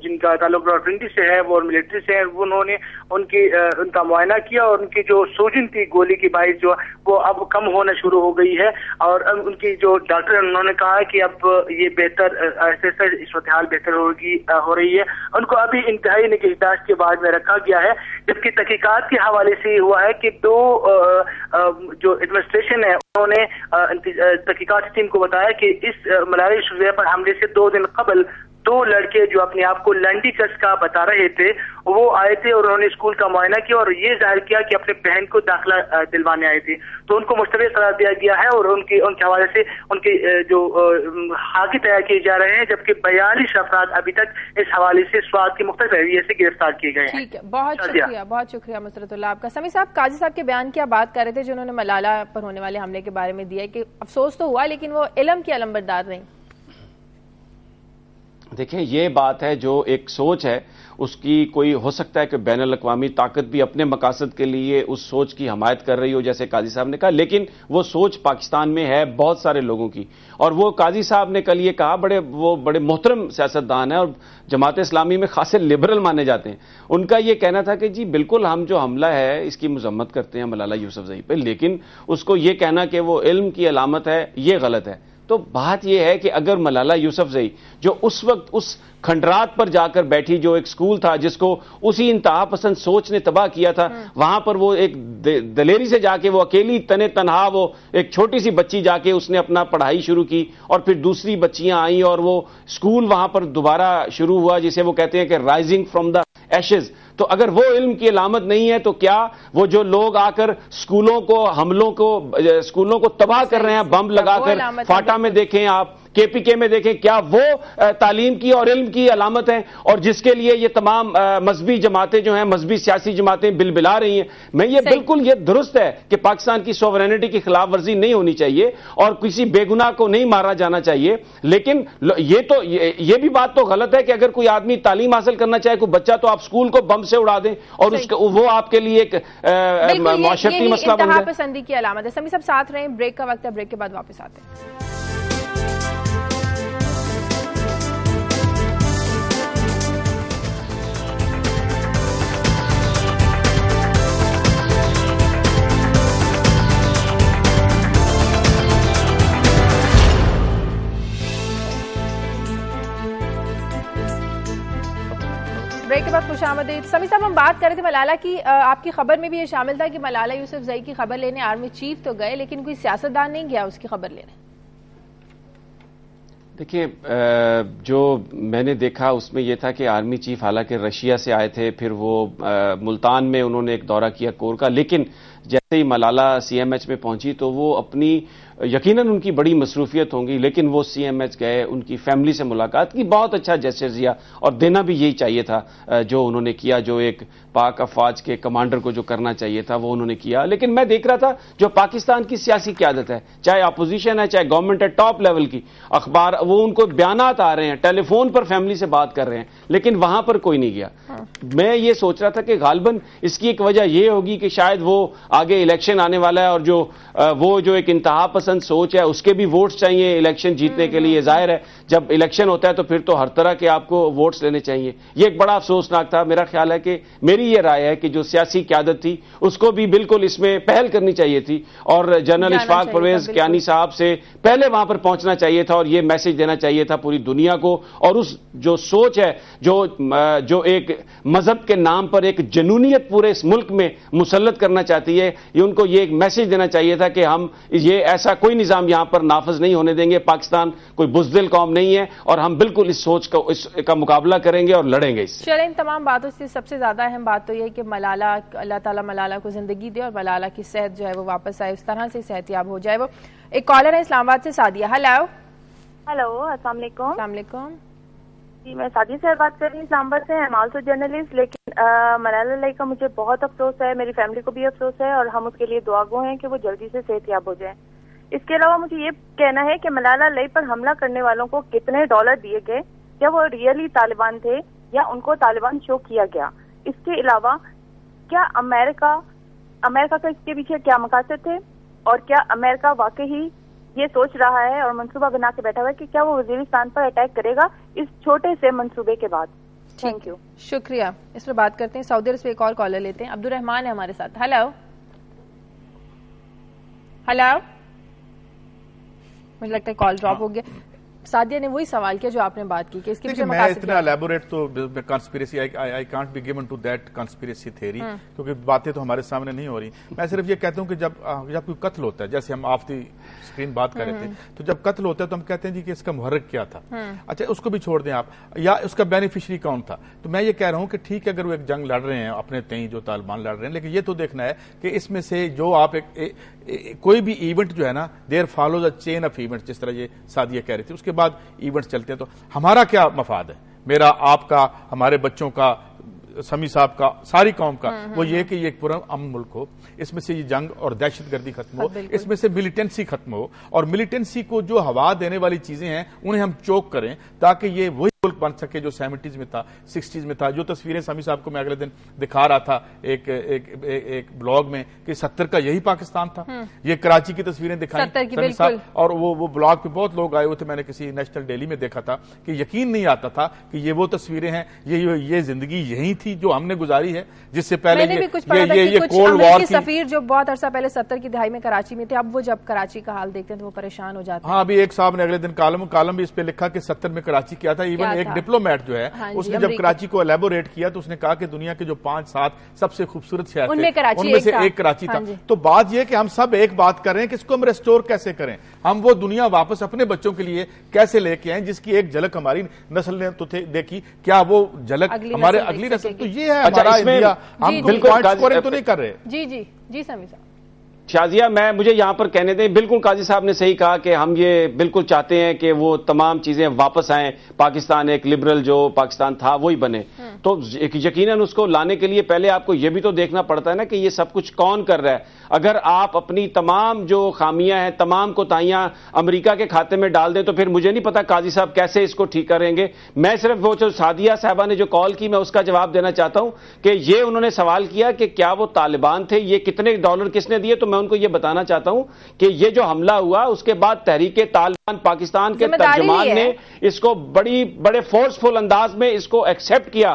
جن کا تعلق راولپنڈی سے ہے وہ ملٹری سے ہیں، انہوں نے ان کا معائنہ کیا اور ان کی جو سوجن تھی گولی کی باعث جو وہ اب کم ہونا شروع ہو گئی ہے، اور ان کی جو ڈاکٹر انہوں نے کہا کہ اب یہ بہتر ایسے صورتحال بہتر ہو رہی ہے۔ ان کو ابھی انتہائی نگہداشت کے بعد میں رکھا گیا ہے، جبکہ تحقیقات کے حوالے سے یہ ہوا ہے کہ 2 جو ایڈمنسٹریشن ہے انہوں نے تحقیقات ٹیم کو بتایا کہ اس ملالا یوسفزئی پر حملے سے 2 دن قبل 2 لڑکے جو اپنے آپ کو لینڈی کس کا بتا رہے تھے وہ آئے تھے اور انہوں نے اسکول کا معائنہ کیا اور یہ ظاہر کیا کہ اپنے بہن کو داخلہ دلوانے آئے تھے، تو ان کو مشتبہ قرار دیا گیا ہے اور ان کے حوالے سے ان کے جو حاکی تیار کیے جا رہے ہیں، جبکہ 42 افراد ابھی تک اس حوالے سے سوات کی مختلف ایریے سے گرفتار کیے گئے ہیں۔ ٹھیک ہے، بہت شکریہ مسرت اللہ آپ کا۔ سمیع صاحب، قاضی صاحب کے بیان کیا بات کر رہے تھے جنہوں نے ملالہ پر ہونے والے حملے کے بارے میں دیا کہ افسوس تو ہوا لیکن وہ علم کی علمبردار نہیں۔ دیکھیں، یہ بات ہے جو ایک سوچ ہے اس کی کوئی ہو سکتا ہے کہ بین الاقوامی طاقت بھی اپنے مقاصد کے لیے اس سوچ کی حمایت کر رہی ہو جیسے قاضی صاحب نے کہا، لیکن وہ سوچ پاکستان میں ہے بہت سارے لوگوں کی، اور وہ قاضی صاحب نے کل یہ کہا، وہ بڑے محترم سیاستدان ہیں اور جماعت اسلامی میں خاصے لبرل مانے جاتے ہیں، ان کا یہ کہنا تھا کہ جی بالکل ہم جو حملہ ہے اس کی مذمت کرتے ہیں ملالہ یوسفزئی پہ، لیکن اس کو یہ کہنا کہ وہ علم کی علامت ہے یہ غلط ہے۔ تو بات یہ ہے کہ اگر ملالہ یوسفزئی جو اس وقت اس کھنڈرات پر جا کر بیٹھی، جو ایک سکول تھا جس کو اسی انتہا پسند سوچ نے تباہ کیا تھا، وہاں پر وہ ایک دلیری سے جا کے وہ اکیلی تنہا وہ ایک چھوٹی سی بچی جا کے اس نے اپنا پڑھائی شروع کی، اور پھر دوسری بچیاں آئیں اور وہ سکول وہاں پر دوبارہ شروع ہوا جسے وہ کہتے ہیں کہ رائزنگ فرام دا ایشز۔ تو اگر وہ علم کی علامت نہیں ہے تو کیا وہ جو لوگ آ کر سکولوں کو تباہ کر رہے ہیں بم لگا کر، فاٹا میں دیکھیں آپ، کے پی کے میں دیکھیں، کیا وہ تعلیم کی اور علم کی علامت ہیں؟ اور جس کے لیے یہ تمام مذہبی جماعتیں جو ہیں، مذہبی سیاسی جماعتیں بلبلا رہی ہیں۔ میں یہ بالکل یہ درست ہے کہ پاکستان کی سوورینٹی کی خلاف ورزی نہیں ہونی چاہیے اور کسی بے گناہ کو نہیں مارا جانا چاہیے، لیکن یہ بھی بات تو غلط ہے کہ اگر کوئی آدمی تعلیم حاصل کرنا چاہے، کوئی بچہ، تو آپ سکول کو بم سے اڑا دیں اور وہ آپ کے لیے ایک معاشرتی مسئلہ بن جائے۔ انتہا پسندی کی علامت ہے۔ سمیع صاحب ساتھ رہیں، بریک کا وقت ہے، بریک کے بعد واپس آتے ہیں۔ بریک کے بعد خوش آمدید۔ سمیع صاحب، ہم بات کر رہے تھے ملالہ کی، آپ کی خبر میں بھی یہ شامل تھا کہ ملالہ یوسفزئی کی خبر لینے آرمی چیف تو گئے لیکن کوئی سیاستدان نہیں گیا اس کی خبر لینے۔ دیکھیں، جو میں نے دیکھا اس میں یہ تھا کہ آرمی چیف حالانکہ رشیا سے آئے تھے، پھر وہ ملتان میں انہوں نے ایک دورہ کیا کور کا، لیکن جیسے ہی ملالہ سی ایم ایچ میں پہنچی تو وہ اپنی یقیناً ان کی بڑی مصروفیت ہوں گی، لیکن وہ سی ایم ایچ گئے، ان کی فیملی سے ملاقات کی، بہت اچھا جیسچر دیا اور دینا بھی یہی چاہیے تھا جو انہوں نے کیا، جو ایک پاک افواج کے کمانڈر کو جو کرنا چاہیے تھا وہ انہوں نے کیا۔ لیکن میں دیکھ رہا تھا جو پاکستان کی سیاسی قیادت ہے، چاہے اپوزیشن ہے چاہے گورنمنٹ ہے، ٹاپ لیول کی اخبار، وہ ان کو بیانات آ رہے ہیں، ٹیلی فون پر فیملی سے بات کر رہے ہیں، لیکن وہاں پر کوئی نہیں گیا۔ میں یہ سوچ رہا تھا کہ غالباً اس کی ایک وجہ یہ ہوگی کہ شاید وہ آگے الیکشن آنے والا ہے اور وہ جو ایک انتہا پسند سوچ ہے اس کے بھی ووٹس چاہیے الیکشن جیتنے کے لیے۔ ظاہر ہے جب الیکشن ہوتا ہے تو پھر تو ہر طرح کے آپ کو ووٹس لینے چاہیے۔ یہ ایک بڑا افسوسناک تھا۔ میرا خیال ہے کہ میری یہ رائے ہے کہ جو سیاسی قیادت تھی اس کو بھی بالکل اس میں پہل کرنی چاہیے تھی اور جنرل اشفاق پرویز کیانی صاحب سے پہلے وہاں پر پہنچنا چاہیے تھا اور یہ میسج دینا چاہیے تھا پوری دنیا کو، اور اس جو سوچ ہے جو ایک مذہب کے نام پر ایک جنونیت پورے اس ملک میں مسلط کرنا چاہتی ہے، یہ ان کو یہ ایک میسج دینا چاہیے تھا کہ ہم یہ ایسا کوئی نظام یہاں پر نافذ نہیں ہونے دیں گے، پاکستان کوئی بزدل قوم نہیں ہے اور ہم بالکل اس سوچ کا مقابلہ کریں گے اور لڑیں گے اس سے۔ چلیں، ان تمام باتوں سے سب سے زیادہ اہم بات تو یہ ہے کہ ملالہ، اللہ تعالیٰ ملالہ کو زندگی دے اور ملالہ کی صحت جو ہے وہ واپس آئے، اس طرح سے صحت یاب ہو جائے وہ۔ ایک کالر ہے اسلام آباد سے، سعدیہ۔ ہیلو، السلام علیکم۔ السلام علیکم جی، میں سعدیہ سے بات کر رہی ہوں اسلام آباد سے، ایم آلسو جرنلسٹ۔ لیکن ملالہ علیہ کا مجھے بہت افسوس ہے، میری فیملی کو بھی افسوس ہے اور ہم اس کے لیے دعا گو ہیں کہ وہ جلدی سے صحت یاب ہو جائیں۔ اس کے علاوہ مجھے یہ کہنا ہے کہ ملالہ علیہ پر حملہ کرنے والوں کو کتنے ڈالر دیے گئے، کیا وہ ریئلی طالبان تھے یا ان کو طالبان شو کیا گیا؟ اس کے علاوہ کیا امریکہ کا اس کے پیچھے کیا مقاصد تھے اور کیا امریکہ واقعی یہ سوچ رہا ہے اور منصوبہ بنا کے بیٹھا ہوا ہے کہ کیا وہ وزیرستان پر اٹیک کرے گا اس چھوٹے سے منصوبے کے بعد. Thank you. شکریہ. اس پر بات کرتے ہیں. سعودی عرب سے ایک اور کالر لیتے ہیں. عبدالرحمان ہے ہمارے ساتھ. ہیلو مجھے لگتا ہے کال ڈراپ ہو گیا. سعدیہ نے وہی سوال کیا جو آپ نے بات کی کہ اس کے پیچھے میں اتنا الیبوریٹ تو conspiracy I can't be given to that conspiracy theory کیونکہ باتیں تو ہمارے سامنے نہیں ہو رہی. میں صرف یہ کہتا ہوں کہ جب کوئی قتل ہوتا ہے, جیسے ہم آف دی اسکرین بات کر رہے تھے, تو جب قتل ہوتا ہے تو ہم کہتے ہیں جی کہ اس کا محرک کیا تھا. اچھا اس کو بھی چھوڑ دیں آپ, یا اس کا بینیفیشری کون تھا. تو میں یہ کہہ رہا ہوں کہ ٹھیک ہے اگر وہ ایک جنگ لڑ رہے ہیں اپنے تئیں جو طالبان لڑ رہے ہیں, لیکن یہ تو دیکھنا ہے کہ اس میں سے جو آپ کوئی بھی ایونٹ جو ہے نا, they follows a chain of event, جس طرح یہ سعدیہ کہہ رہی تھی, اس کے بعد ایونٹس چلتے ہیں. تو ہمارا کیا مفاد ہے, میرا, آپ کا, ہمارے بچوں کا, سمی صاحب کا, ساری قوم کا, وہ یہ کہ یہ ایک پورا امن ملک ہو, اس میں سے یہ جنگ اور دہشت گردی ختم ہو, اس میں سے ملیٹنسی ختم ہو, اور ملیٹنسی کو جو ہوا دینے والی چیزیں ہیں انہیں ہم چوک کریں تاکہ یہ وہی ملک بن سکے جو 70s میں تھا, 60s میں تھا. جو تصویریں سمی صاحب کو میں اگلے دن دکھا رہا تھا ایک بلاگ میں کہ 70 کا یہی پاکستان تھا. یہ کراچی کی تصویریں دکھائیں سمی صاحب, اور وہ بلاگ پہ بہت لوگ آئے ہوئے تھے. میں نے کسی نیشنل ڈیلی میں دیکھا تھا کہ یقین نہیں آتا تھا کہ یہ وہ تصویریں ہیں, یہ زندگی یہی تھی جو ہم نے گزاری ہے, جس سے پہلے یہ کولڈ وار کی سفیر جو بہت عرصہ پہلے 70 کی دہائی میں کراچی میں تھے, اب وہ جب کراچی کا حال دیکھتے ہیں تو وہ پریشان ہو جاتے ہیں. ہاں, ابھی ایک صاحب نے اگلے دن کالم بھی اس پہ لکھا کہ 70 میں کراچی کیا تھا. ایون ایک ڈپلومیٹ جو ہے اس نے جب کراچی کو الیبوریٹ کیا تو اس نے کہا کہ دنیا کے جو 5-7 سب سے خوبصورت شہر تھے ان میں سے ایک کراچی تھا. تو بات یہ کہ ہم سب ایک بات کر رہے ہیں کہ اس کو ہم ریسٹور کیسے کریں, ہم وہ دنیا واپس اپنے بچوں کے لیے کیسے لے کے آئیں جس کی ایک جھلک ہماری نسل نے تو دیکھی, کیا وہ جھلک ہمارے اگلی نسل. تو یہ ہے ہمارا انڈیا, ہم بالکل تو نہیں کر رہے. جی سمی صاحب. شازیہ, مجھے یہاں پر کہنے دیں, بالکل قاضی صاحب نے صحیح کہا کہ ہم یہ بالکل چاہتے ہیں کہ وہ تمام چیزیں واپس آئیں, پاکستان ایک لبرل جو پاکستان تھا وہی بنے. تو یقیناً اس کو لانے کے لیے پہلے آپ کو یہ بھی تو دیکھنا پڑتا ہے نا کہ یہ سب کچھ کون کر رہا ہے. اگر آپ اپنی تمام جو خامیاں ہیں, تمام کوتاہیاں امریکہ کے کھاتے میں ڈال دیں تو پھر مجھے نہیں پتا قاضی صاحب کیسے اس کو ٹھیک کریں گے. میں صرف وہ جو سعدیہ صاحبہ نے جو کال کی میں اس کا جواب دینا چاہتا ہوں کہ یہ انہوں نے سوال کیا کہ کیا وہ طالبان تھے, یہ کتنے ڈالر کس نے دیے. تو میں ان کو یہ بتانا چاہتا ہوں کہ یہ جو حملہ ہوا اس کے بعد تحریک طالبان پاکستان کے ترجمان نے اس کو بڑے فورسفل انداز میں اس کو ایکسپٹ کیا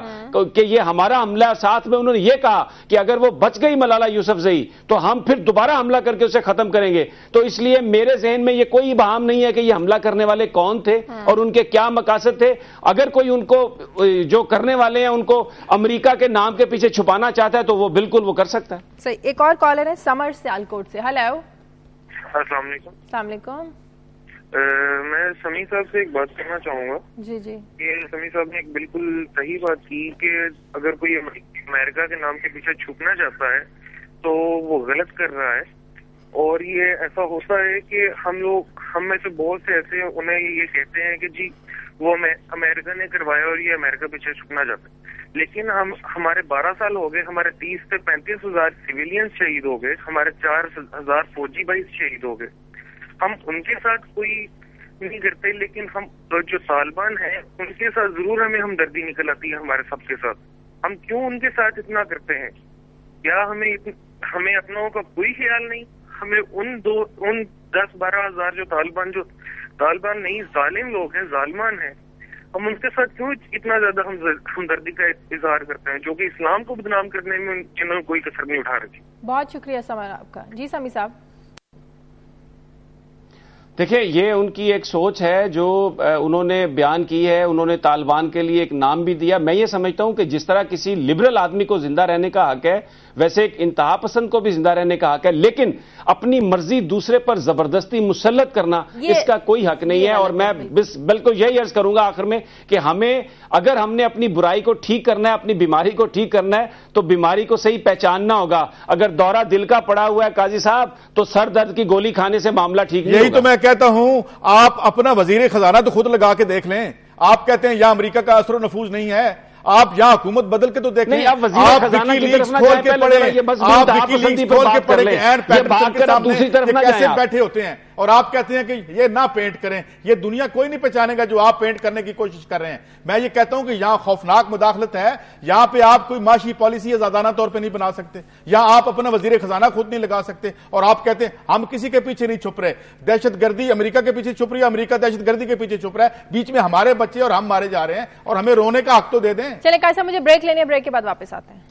کہ یہ ہمارا حملہ. ساتھ میں انہوں نے یہ کہا کہ اگر وہ بچ گئی ملالہ یوسفزئی تو ہم پھر دوبارہ حملہ کر کے اسے ختم کریں گے. تو اس لیے میرے ذہن میں یہ کوئی ابہام نہیں ہے کہ یہ حملہ کرنے والے کون تھے اور ان کے کیا مقاصد تھے. اگر کوئی ان کو جو کرنے والے ہیں ان کو امریکہ کے نام کے پیچھے چھپانا چاہتا ہے تو وہ بالکل وہ کر سکتا ہے. صحیح. ایک اور کالر ہے سمر سیالکوٹ سے. ہیلو. السلام علیکم. السلام علیکم. میں سمی صاحب سے ایک بات کرنا چاہوں گا. جی. کہ سمی صاحب نے ایک بالکل صحیح بات کی کہ اگر کوئی امریکہ کے نام کے پیچھے چھپنا چاہتا ہے تو وہ غلط کر رہا ہے. اور یہ ایسا ہوتا ہے کہ ہم میں سے بہت سے ایسے انہیں یہ کہتے ہیں کہ جی وہ امریکہ نے کروایا اور یہ امریکہ پیچھے چھپنا چاہتا ہے. لیکن ہمارے 12 سال ہو گئے, ہمارے 30 سے 35 ہزار سویلینز شہید ہو گئے, ہمارے 4,000 فوجی بھائی شہید ہو گئے. ہم ان کے ساتھ کوئی نہیں کرتے, لیکن ہم جو طالبان ہیں ان کے ساتھ ضرور ہمیں ہمدردی نکل آتی ہے ہمارے سب کے ساتھ. ہم کیوں ان کے ساتھ اتنا کرتے ہیں؟ کیا ہمیں اپنوں کا کوئی خیال نہیں؟ ہمیں ان 10-12 ہزار جو طالبان نہیں ظالم لوگ ہیں, ظالمان ہیں, ہم ان کے ساتھ کیوں اتنا زیادہ ہمدردی کا اظہار کرتے ہیں جو کہ اسلام کو بدنام کرنے میں جنہوں نے کوئی کسر نہیں اٹھا رکھی. بہت شکریہ سمر آپ کا. جی سمی صاحب. دیکھیں یہ ان کی ایک سوچ ہے جو انہوں نے بیان کی ہے. انہوں نے طالبان کے لیے ایک نام بھی دیا. میں یہ سمجھتا ہوں کہ جس طرح کسی لبرل آدمی کو زندہ رہنے کا حق ہے ویسے ایک انتہا پسند کو بھی زندہ رہنے کا حق ہے, لیکن اپنی مرضی دوسرے پر زبردستی مسلط کرنا اس کا کوئی حق نہیں ہے. اور میں بالکل یہی عرض کروں گا آخر میں کہ اگر ہم نے اپنی برائی کو ٹھیک کرنا ہے, اپنی بیماری کو ٹھیک کرنا ہے تو بیماری کو صحیح پہچاننا ہوگا. اگر دورہ دل کا پڑا ہوا ہے قاضی صاحب تو سر درد کی گولی کھانے سے معاملہ ٹھیک نہیں ہوگا. یہی تو میں کہتا ہوں, آپ اپنا وزیر خزانہ تو خود لگا کے دیکھ لیں. آپ کہتے ہیں یہاں امریکہ کا اثر و نفوذ نہیں ہے, آپ یہاں حکومت بدل کے تو دیکھیں. آپ وزیر لیکس کھول کے پڑھیں, آپ وکی لیکس کھول کے پڑھیں کہ این پیٹرسن کے سامنے کیسے بیٹھے ہوتے ہیں اور آپ کہتے ہیں کہ یہ نہ پینٹ کریں. یہ دنیا کوئی نہیں پہچانے گا جو آپ پینٹ کرنے کی کوشش کر رہے ہیں. میں یہ کہتا ہوں کہ یہاں خوفناک مداخلت ہے. یہاں پہ آپ کوئی معاشی پالیسی آزادانہ طور پہ نہیں بنا سکتے, یہاں آپ اپنا وزیر خزانہ خود نہیں لگا سکتے, اور آپ کہتے ہیں ہم کسی کے پیچھے نہیں چھپ رہے. دہشت گردی امریکہ کے پیچھے چھپ رہی ہے, امریکہ دہشت گردی کے پیچھے چھپ رہا ہے, بیچ میں ہمارے بچے اور ہم مارے جا رہے ہیں, اور ہمیں رونے کا حق تو دے دیں. چلے قائد صاحب مجھے بریک لینے, بریک کے بعد واپس آتے ہیں.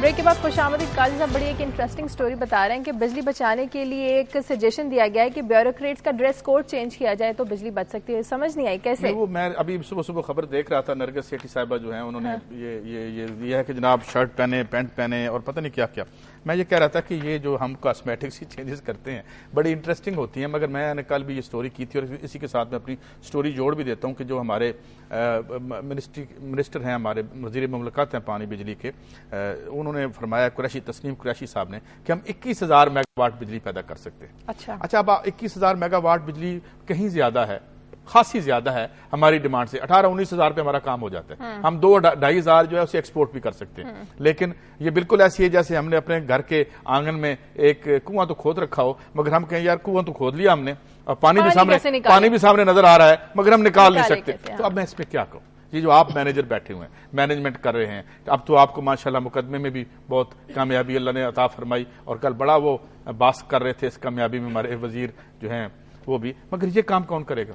بریک کے بعد خوش آمدید. قاضی صاحب بڑی ایک انٹرسٹنگ سٹوری بتا رہے ہیں کہ بجلی بچانے کے لیے ایک سجیشن دیا گیا ہے کہ بیوروکریٹس کا ڈریس کوڈ چینج کیا جائے تو بجلی بچ سکتی ہے. سمجھ نہیں آئی کیسے؟ وہ میں ابھی صبح خبر دیکھ رہا تھا, نرگس سیٹھی صاحبہ جو ہیں انہوں نے یہ ہے کہ جناب شرٹ پہنے, پینٹ پہنے اور پتہ نہیں کیا کیا. میں یہ کہہ رہا تھا کہ یہ جو ہم کاسمیٹکس کی چینجز کرتے ہیں بڑی انٹرسٹنگ ہوتی ہیں, مگر میں نے کل بھی یہ سٹوری کی تھی اور اسی کے ساتھ میں اپنی سٹوری جوڑ بھی دیتا ہوں کہ جو ہمارے منسٹر ہیں, ہمارے وزیر مملکت ہیں پانی بجلی کے, انہوں نے فرمایا تسنیم قریشی صاحب نے کہ ہم 21,000 میگا واٹ بجلی پیدا کر سکتے ہیں. اچھا اب 21,000 میگا واٹ بجلی کہیں زیادہ ہے, خاصی زیادہ ہے ہماری ڈیمانڈ سے. 18-19,000 پہ ہمارا کام ہو جاتا ہے. ہم 2-2.5 جو ہے اسے ایکسپورٹ بھی کر سکتے ہیں. لیکن یہ بالکل ایسی ہے جیسے ہم نے اپنے گھر کے آنگن میں ایک کنواں تو کھود رکھا ہو, مگر ہم کہیں یار کنواں تو کھود لیا ہم نے, اور پانی بھی سامنے نظر آ رہا ہے, مگر ہم نکال نہیں سکتے. تو اب میں اس پہ کیا کہوں؟ یہ جو آپ مینیجر بیٹھے ہوئے ہیں, مینجمنٹ کر رہے ہیں, اب تو آپ کو ماشاءاللہ مقدمے میں بھی بہت کامیابی اللہ نے عطا فرمائی, اور کل بڑا وہ باس کر رہے تھے اس کامیابی میں ہمارے وزیر جو ہیں وہ بھی, مگر یہ کام کون کرے گا؟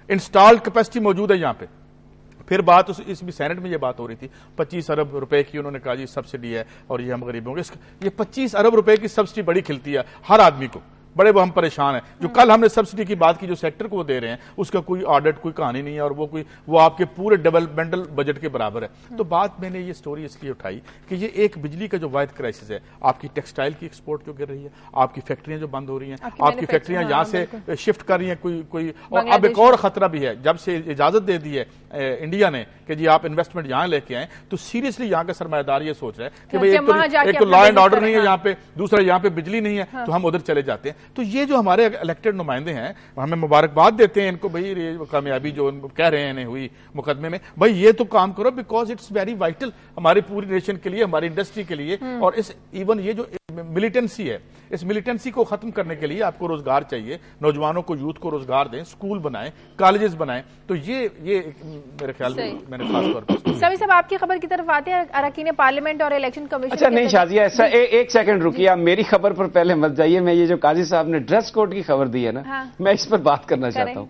انسٹالڈ کیپیسٹی موجود ہے یہاں پہ. پھر بات اس بھی سینٹ میں یہ بات ہو رہی تھی 25 ارب روپے کی, انہوں نے کہا جی سبسڈی ہے اور یہ ہم غریبوں کے, یہ 25 ارب روپے کی سبسڈی بڑی کھلتی ہے ہر آدمی کو, بڑے وہ ہم پریشان ہیں. جو کل ہم نے سبسڈی کی بات کی جو سیکٹر کو وہ دے رہے ہیں اس کا کوئی آڈٹ کوئی کہانی نہیں ہے, اور وہ آپ کے پورے ڈیولپمنٹل بجٹ کے برابر ہے. تو بات میں نے یہ سٹوری اس لیے اٹھائی کہ یہ ایک بجلی کا جو واحد کرائسس ہے, آپ کی ٹیکسٹائل کی ایکسپورٹ جو گر رہی ہے, آپ کی فیکٹریاں جو بند ہو رہی ہیں, آپ کی فیکٹریاں یہاں سے شفٹ کر رہی ہیں کوئی, اور اب ایک اور خطرہ بھی ہے. جب سے اجازت دے دی ہے انڈیا نے کہ جی آپ انویسٹمنٹ یہاں لے کے آئیں, تو سیریسلی یہاں کا سرمایہ دار یہ سوچ رہا ہے کہ ایک تو لا اینڈ آرڈر نہیں ہے یہاں پہ, دوسرا یہاں پہ بجلی نہیں ہے, تو ہم ادھر چلے جاتے ہیں. تو یہ جو ہمارے الیکٹڈ نمائندے ہیں ہمیں مبارکباد دیتے ہیں ان کو, بھائی کامیابی جو کہہ رہے ہیں ہوئی مقدمے میں, بھائی یہ تو کام کرو بیکاز اٹس ویری وائٹل ہماری پوری نیشن کے لیے, ہماری انڈسٹری کے لیے. اور اس ایون یہ جو ملیٹنسی ہے, اس ملیٹنسی کو ختم کرنے کے لیے آپ کو روزگار چاہیے, نوجوانوں کو, یوتھ کو روزگار دیں, اسکول بنائیں, کالجز بنائیں. تو یہ میرے خیال میں نے خاص طور پر سبھی صاحب آپ کی خبر کی طرف آتے ہیں, اراکین پارلیمنٹ اور الیکشن کمیشن. اچھا نہیں شازیہ, ایسا ایک سیکنڈ رکیے, آپ میری خبر پر پہلے مت جائیے. میں یہ جو قاضی صاحب نے ڈریس کوڈ کی خبر دی ہے نا, میں اس پر بات کرنا چاہتا ہوں.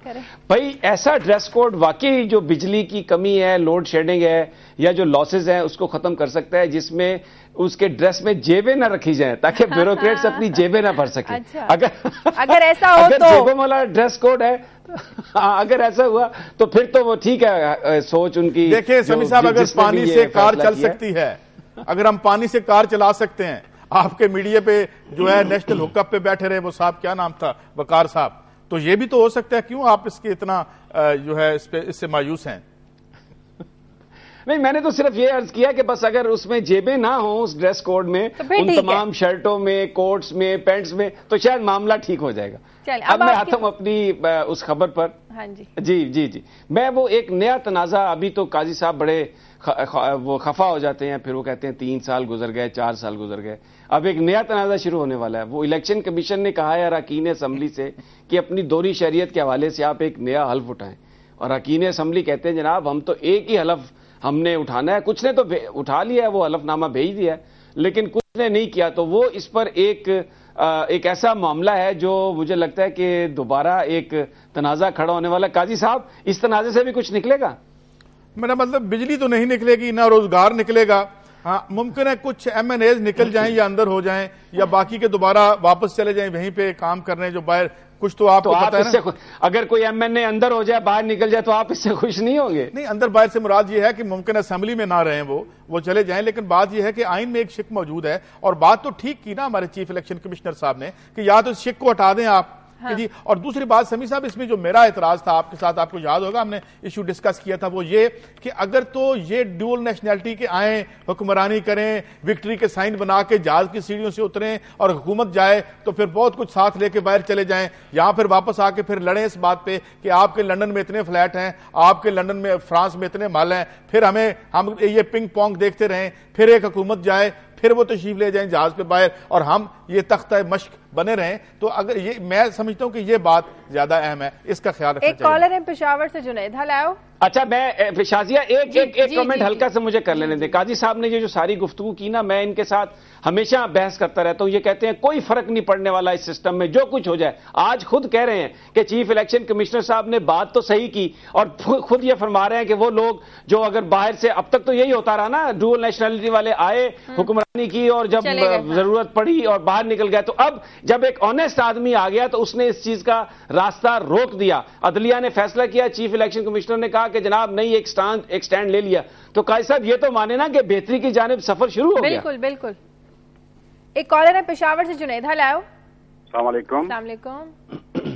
بھائی ایسا ڈریس کوڈ واقعی جو بجلی کی کمی ہے, لوڈ شیڈنگ ہے, یا جو لاسز ہیں اس کو ختم کر سکتا ہے, جس میں اس کے ڈریس میں جیبیں نہ رکھی جائیں تاکہ بیوروکریٹس اپنی جیبیں نہ بھر سکیں. اگر ایسا ہو تو جیبوں والا ڈریس کوڈ ہے, اگر ایسا ہوا تو پھر تو وہ ٹھیک ہے سوچ ان کی. دیکھیں سمی صاحب, اگر پانی سے کار چل سکتی ہے, اگر ہم پانی سے کار چلا سکتے ہیں, آپ کے میڈیا پہ جو ہے نیشنل ہک اپ پہ بیٹھے رہے وہ صاحب, کیا نام تھا, وقار صاحب, تو یہ بھی تو ہو سکتا ہے. کیوں آپ اس کے اتنا جو ہے اس سے مایوس ہیں؟ نہیں, میں نے تو صرف یہ عرض کیا کہ بس اگر اس میں جیبیں نہ ہوں اس ڈریس کوڈ میں, ان تمام شرٹوں میں, کوٹس میں, پینٹس میں, تو شاید معاملہ ٹھیک ہو جائے گا. اب میں آتا ہوں اپنی اس خبر پر. جی میں وہ ایک نیا تنازع, ابھی تو قاضی صاحب بڑے وہ خفا ہو جاتے ہیں, پھر وہ کہتے ہیں 3 سال گزر گئے, 4 سال گزر گئے. اب ایک نیا تنازع شروع ہونے والا ہے. وہ الیکشن کمیشن نے کہا ہے اراکین اسمبلی سے کہ اپنی دوہری شہریت کے حوالے سے آپ ایک نیا حلف اٹھائیں, اور اراکین اسمبلی کہتے ہیں جناب ہم تو ایک ہی حلف ہم نے اٹھانا ہے. کچھ نے تو اٹھا لیا ہے, وہ حلف نامہ بھیج دیا ہے, لیکن کچھ نے نہیں کیا. تو وہ اس پر ایک ایسا معاملہ ہے جو مجھے لگتا ہے کہ دوبارہ ایک تنازع کھڑا ہونے والا. قاضی صاحب اس تنازع سے بھی کچھ نکلے گا؟ میرا مطلب بجلی تو نہیں نکلے گی, نہ روزگار نکلے گا. ہاں ممکن ہے کچھ ایم این ایز نکل جائیں یا اندر ہو جائیں, یا باقی کے دوبارہ واپس چلے جائیں وہیں پہ کام کرنے جو باہر. کچھ تو آپ کو پتہ ہے نا, اگر کوئی ایم این اے اندر ہو جائے, باہر نکل جائے, تو آپ اس سے خوش نہیں ہوں گے؟ نہیں, اندر باہر سے مراد یہ ہے کہ ممکن اسمبلی میں نہ رہیں, وہ چلے جائیں. لیکن بات یہ ہے کہ آئین میں ایک شک موجود ہے, اور بات تو ٹھیک کی نا ہمارے چیف الیکشن کمشنر صاحب نے کہ یا تو اس شک کو ہٹا دیں آپ, کہ جی. اور دوسری بات سمیع صاحب اس میں جو میرا اعتراض تھا آپ کے ساتھ، آپ کو یاد ہوگا ہم نے ایشو ڈسکس کیا تھا، وہ یہ کہ اگر تو یہ ڈیول نیشنلٹی کے آئیں، حکمرانی کریں، وکٹری کے سائن بنا کے جہاز کی سیڑھیوں سے اتریں اور حکومت جائے تو پھر بہت کچھ ساتھ لے کے باہر چلے جائیں، یہاں پھر واپس آ کے پھر لڑیں اس بات پہ کہ آپ کے لندن میں اتنے فلیٹ ہیں، آپ کے لندن میں فرانس میں اتنے مال ہیں، پھر ہم یہ پنگ پونگ دیکھتے رہیں، پھر ایک حکومت جائے، پھر وہ تشریف لے جائیں جہاز پہ باہر اور ہم یہ تختہ مشق بنے رہیں. تو اگر یہ میں سمجھتا ہوں کہ یہ بات زیادہ اہم ہے، اس کا خیال رکھنا چاہیے. ایک کالر ہے پشاور سے، جنید. ہلاؤ. اچھا میں شازیہ ایک کمنٹ ہلکا سے مجھے کر لینے دیں. قاضی صاحب نے یہ جو ساری گفتگو کی نا، میں ان کے ساتھ ہمیشہ بحث کرتا رہتا ہوں. یہ کہتے ہیں کوئی فرق نہیں پڑنے والا اس سسٹم میں، جو کچھ ہو جائے. آج خود کہہ رہے ہیں کہ چیف الیکشن کمشنر صاحب نے بات تو صحیح کی، اور خود یہ فرما رہے ہیں کہ وہ لوگ جو اگر باہر سے، اب تک تو یہی ہوتا رہا نا، ڈوئل نیشنلٹی والے آئے، حکمرانی کی، اور جب ضرورت پڑی اور باہر نکل گئے. تو اب جب ایک آنےسٹ آدمی آ گیا تو اس نے اس چیز کا راستہ روک دیا. عدلیہ نے فیصلہ کیا، چیف الیکشن کمشنر نے کہا کہ جناب نہیں، ایک سٹینڈ لے لیا. تو قاضی صاحب یہ تو مانے نا کہ بہتری کی جانب سفر شروع ہو گیا. بالکل بالکل. ایک کالر ہے پشاور سے، جنید. ہلاؤ. السلام علیکم. السلام علیکم.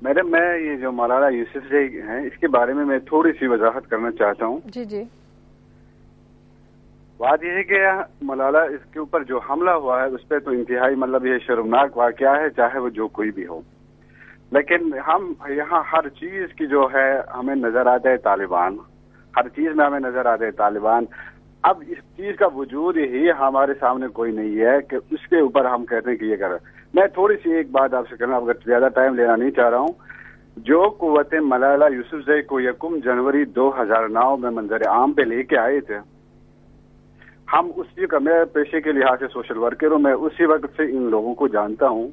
میڈم میں یہ جو ملالہ یوسفزئی ہیں اس کے بارے میں تھوڑی سی وضاحت کرنا چاہتا ہوں. جی جی. بات یہ ہے کہ ملالہ اس کے اوپر جو حملہ ہوا ہے اس پہ تو انتہائی مطلب یہ شرمناک واقعہ ہے، چاہے وہ جو کوئی بھی ہو. لیکن ہم یہاں ہر چیز کی جو ہے ہمیں نظر آتا ہے طالبان، ہر چیز میں ہمیں نظر آتا ہے طالبان. اب اس چیز کا وجود ہی ہمارے سامنے کوئی نہیں ہے کہ اس کے اوپر ہم کہتے ہیں کہ یہ کر. میں تھوڑی سی ایک بات آپ سے کرنا، اگر زیادہ ٹائم لینا نہیں چاہ رہا ہوں. جو قوت ملالہ یوسفزئی کو 1 جنوری 2009 میں منظر عام پہ لے کے آئے تھے، ہم اسی کا، میں پیشے کے لحاظ سے سوشل ورکر ہوں، میں اسی وقت سے ان لوگوں کو جانتا ہوں.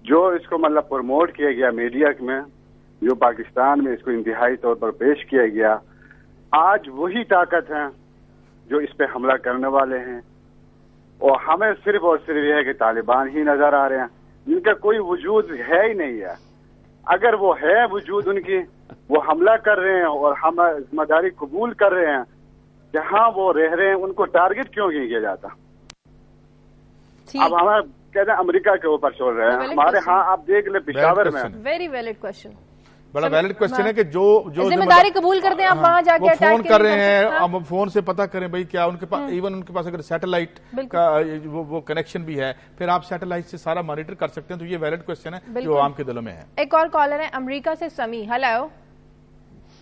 جو اس کو مطلب پروموٹ کیا گیا میڈیا میں، جو پاکستان میں اس کو انتہائی طور پر پیش کیا گیا، آج وہی طاقت ہیں جو اس پہ حملہ کرنے والے ہیں. اور ہمیں صرف اور صرف یہ ہے کہ طالبان ہی نظر آ رہے ہیں، جن کا کوئی وجود ہے ہی نہیں ہے. اگر وہ ہے وجود ان کی، وہ حملہ کر رہے ہیں اور ہم ذمہ داری قبول کر رہے ہیں. جہاں وہ رہ رہے ہیں ان کو ٹارگٹ کیوں نہیں کیا جاتا؟ اب ہمیں کہتے ہیں امریکہ کے اوپر چھوڑ رہے ہیں، ہمارے ہاں آپ دیکھ لیں پشاور میں. ویری ویلڈ کوشچن، بڑا ویلڈ کوشچن ہے کہ جو ذمہ داری قبول کرتے ہیں آپ وہاں جا کے فون کر رہے ہیں، اب فون سے پتہ کریں بھائی کیا ان کے پاس، ایون ان کے پاس اگر سیٹلائٹ کا وہ کنیکشن بھی ہے، پھر آپ سیٹلائٹ سے سارا مانیٹر کر سکتے ہیں. تو یہ ویلڈ کوشچن ہے جو عوام کے دلوں میں ہے. ایک اور کالر ہے امریکہ سے، سمیع. ہلاؤ.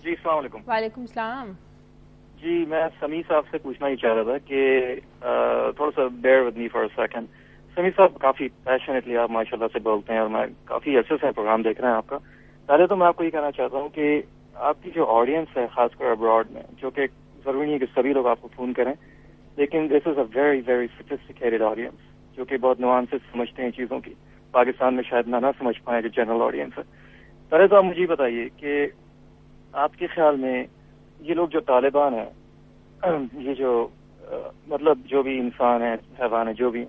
جی السلام علیکم. وعلیکم السلام. جی میں سمیع صاحب سے پوچھنا ہی چاہ رہا تھا کہ تھوڑا سا bear with me for second. Sami صاحب کافی پیشنیٹلی آپ ماشاءاللہ سے بولتے ہیں اور میں کافی عرصے سے پروگرام دیکھ رہے ہیں آپ کا. پہلے تو میں آپ کو یہ کہنا چاہتا ہوں کہ آپ کی جو آڈینس ہے خاص کر ابراڈ میں، جو کہ ضروری نہیں ہے کہ سبھی لوگ آپ کو فون کریں، لیکن this is a very very sophisticated audience جو کہ بہت نوانس سمجھتے ہیں چیزوں کی. پاکستان میں شاید نہ سمجھ پائیں جو جنرل آڈینس ہے. پہلے تو آپ مجھے بتائیے کہ آپ کے خیال میں یہ لوگ جو طالبان ہیں، یہ جو مطلب جو بھی انسان ہے، حیوان ہے، جو بھی،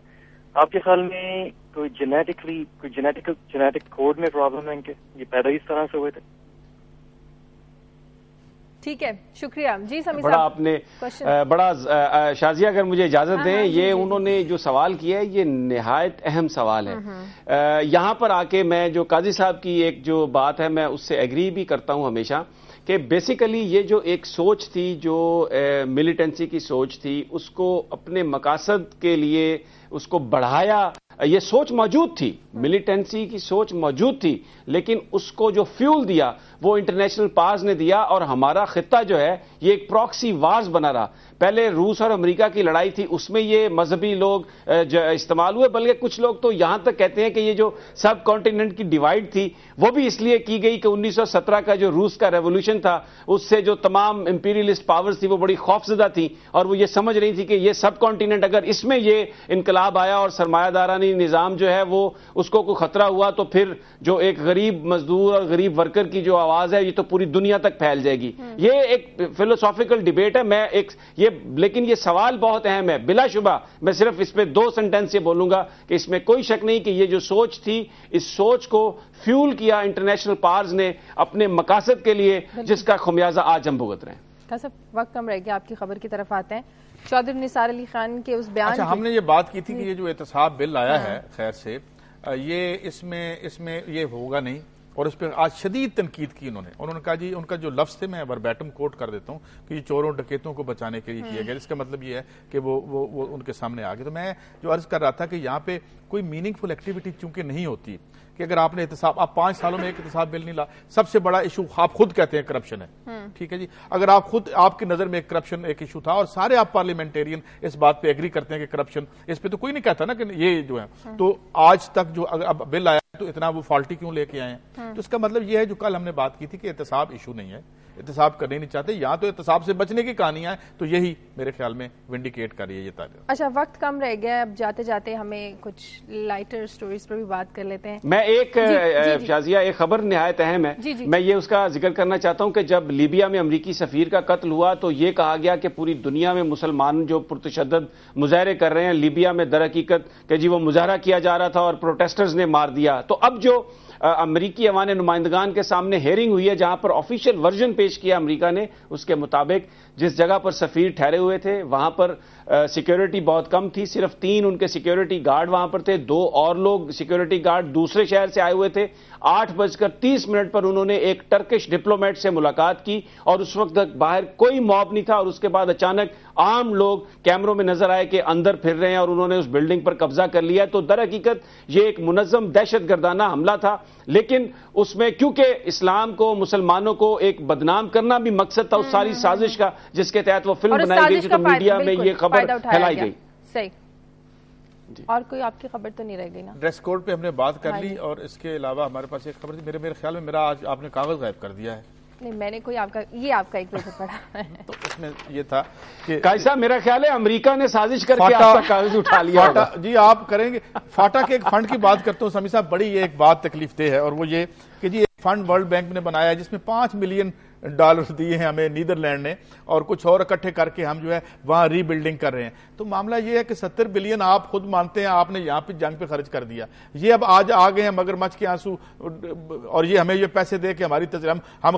آپ کے خیال میں کوئی جینیٹک کوڈ میں پرابلم ہے ان کے، یہ پیدا اس طرح سے ہوئے تھے؟ ٹھیک ہے، شکریہ. جی سمیع بڑا آپ نے بڑا شازیہ اگر مجھے اجازت دیں، یہ انہوں نے جو سوال کیا ہے یہ نہایت اہم سوال ہے. یہاں پر آ کے میں جو قاضی صاحب کی ایک جو بات ہے میں اس سے ایگری بھی کرتا ہوں ہمیشہ، کہ بیسیکلی یہ جو ایک سوچ تھی، جو ملیٹنسی کی سوچ تھی، اس کو اپنے مقاصد کے لیے اس کو بڑھایا. یہ سوچ موجود تھی، ملیٹنسی کی سوچ موجود تھی، لیکن اس کو جو فیول دیا وہ انٹرنیشنل پاورز نے دیا. اور ہمارا خطہ جو ہے یہ ایک پراکسی وارز بنا رہا. پہلے روس اور امریکہ کی لڑائی تھی، اس میں یہ مذہبی لوگ استعمال ہوئے، بلکہ کچھ لوگ تو یہاں تک کہتے ہیں کہ یہ جو سب کانٹیننٹ کی ڈیوائڈ تھی وہ بھی اس لیے کی گئی کہ 1917 کا جو روس کا ریولوشن تھا اس سے جو تمام امپیریلسٹ پاورز تھی وہ بڑی خوفزدہ تھی، اور وہ یہ سمجھ رہی تھی کہ یہ سب کانٹیننٹ اگر اس میں یہ انقلاب آیا اور سرمایہ دارانی نظام جو ہے وہ اس کو کوئی خطرہ ہوا تو پھر جو ایک غریب مزدور اور غریب ورکر کی جو آواز ہے یہ تو پوری دنیا تک پھیل جائے گی. یہ ایک فلسافیکل ڈیبیٹ ہے. میں لیکن یہ سوال بہت اہم ہے. بلا شبہ میں صرف اس پہ 2 سینٹنس یہ بولوں گا کہ اس میں کوئی شک نہیں کہ یہ جو سوچ تھی، اس سوچ کو فیول کیا انٹرنیشنل پاورز نے اپنے مقاصد کے لیے، جس کا خمیازہ آج ہم بھگت رہے ہیں. وقت کم رہ گیا، آپ کی خبر کی طرف آتے ہیں. چودھری نثار علی خان کے اس بیان، اچھا ہم نے یہ بات کی تھی کہ یہ جو احتساب بل آیا ہے خیر سے، یہ اس میں یہ ہوگا نہیں، اور اس پہ آج شدید تنقید کی انہوں نے کہا جی ان کا جو لفظ تھے میں وربیٹم کوٹ کر دیتا ہوں کہ یہ چوروں ڈکیتوں کو بچانے کے لیے کیا گیا، اس کا مطلب یہ ہے کہ وہ ان کے سامنے آ گئے۔ تو میں جو عرض کر رہا تھا کہ یہاں پہ کوئی میننگ فل ایکٹیویٹی چونکہ نہیں ہوتی کہ اگر آپ نے احتساب، آپ 5 سالوں میں ایک احتساب بل نہیں لا، سب سے بڑا ایشو آپ خود کہتے ہیں کرپشن ہے، ٹھیک ہے جی، اگر آپ کی نظر میں ایک کرپشن ایک ایشو تھا اور سارے آپ پارلیمنٹیرین اس بات پہ ایگری کرتے ہیں کہ کرپشن، اس پہ تو کوئی نہیں کہتا نا کہ یہ جو ہے، تو آج تک جو اگر اب بل آیا تو اتنا وہ فالٹی کیوں لے کے آئے ہیں؟ تو اس کا مطلب یہ ہے جو کل ہم نے بات کی تھی کہ احتساب ایشو نہیں ہے، احتساب کرنے نہیں چاہتے، یہاں تو احتساب سے بچنے کی کہانیاں ہیں، تو یہی میرے خیال میں ونڈیکیٹ کر رہی ہے یہ تعلیم۔ اچھا وقت کم رہ گیا، اب جاتے جاتے ہمیں کچھ لائٹر سٹوریز پر بھی بات کر لیتے ہیں۔ میں ایک شازیہ ایک خبر نہایت اہم ہے، میں یہ اس کا ذکر کرنا چاہتا ہوں کہ جب لیبیا میں امریکی سفیر کا قتل ہوا تو یہ کہا گیا کہ پوری دنیا میں مسلمان جو پرتشدد مظاہرے کر رہے ہیں، لیبیا میں در حقیقت کہ جی وہ مظاہرہ کیا جا رہا تھا اور پروٹیسٹرز نے مار دیا۔ تو اب جو امریکی ایوان نمائندگان کے سامنے ہیئرنگ ہوئی ہے جہاں پر آفیشیل ورژن پیش کیا امریکہ نے، اس کے مطابق جس جگہ پر سفیر ٹھہرے ہوئے تھے وہاں پر سیکیورٹی بہت کم تھی، صرف 3 ان کے سیکیورٹی گارڈ وہاں پر تھے، 2 اور لوگ سیکیورٹی گارڈ دوسرے شہر سے آئے ہوئے تھے۔ 8:30 پر انہوں نے ایک ٹرکش ڈپلومیٹ سے ملاقات کی اور اس وقت تک باہر کوئی موب نہیں تھا، اور اس کے بعد اچانک عام لوگ کیمروں میں نظر آئے کہ اندر پھر رہے ہیں اور انہوں نے اس بلڈنگ پر قبضہ کر لیا۔ تو در حقیقت یہ ایک منظم دہشت گردانہ حملہ تھا، لیکن اس میں کیونکہ اسلام کو مسلمانوں کو ایک بدنام کرنا بھی مقصد تھا اس ساری سازش کا جس کے تحت وہ فلم بنائی گئی تھی، تو میڈیا میں یہ خبر پھیلائی گئی۔ صحیح، اور کوئی آپ کی خبر تو نہیں رہ گئی نا؟ ڈریس کوڈ پہ ہم نے بات کر لی، اور اس کے علاوہ ہمارے پاس ایک خبر تھی، میرے خیال میں میرا آج آپ نے کاغذ غائب کر دیا ہے۔ نہیں میں نے کوئی آپ کا ایک پیج پڑھا ہے، تو اس میں یہ تھا کہ قاضی صاحب میرا خیال ہے امریکہ نے سازش کر کے آپ کا کاغذ اٹھا لیا۔ جی آپ کریں گے، فاٹا کے ایک فنڈ کی بات کرتا ہوں سمی صاحب، بڑی یہ ایک بات تکلیف دہ ہے، اور وہ یہ کہ جی ایک فنڈ ورلڈ بینک نے بنایا ہے جس میں $5 ملین دیے ہیں ہمیں نیدرلینڈ نے، اور کچھ اور اکٹھے کر کے ہم جو ہے وہاں ری بلڈنگ کر رہے ہیں۔ تو معاملہ یہ ہے کہ 70 بلین آپ خود مانتے ہیں آپ نے یہاں پہ جنگ پہ خرچ کر دیا، یہ اب آج آ گئے ہیں مگرمچھ کے آنسو، اور یہ ہمیں یہ پیسے دے کے ہماری ہم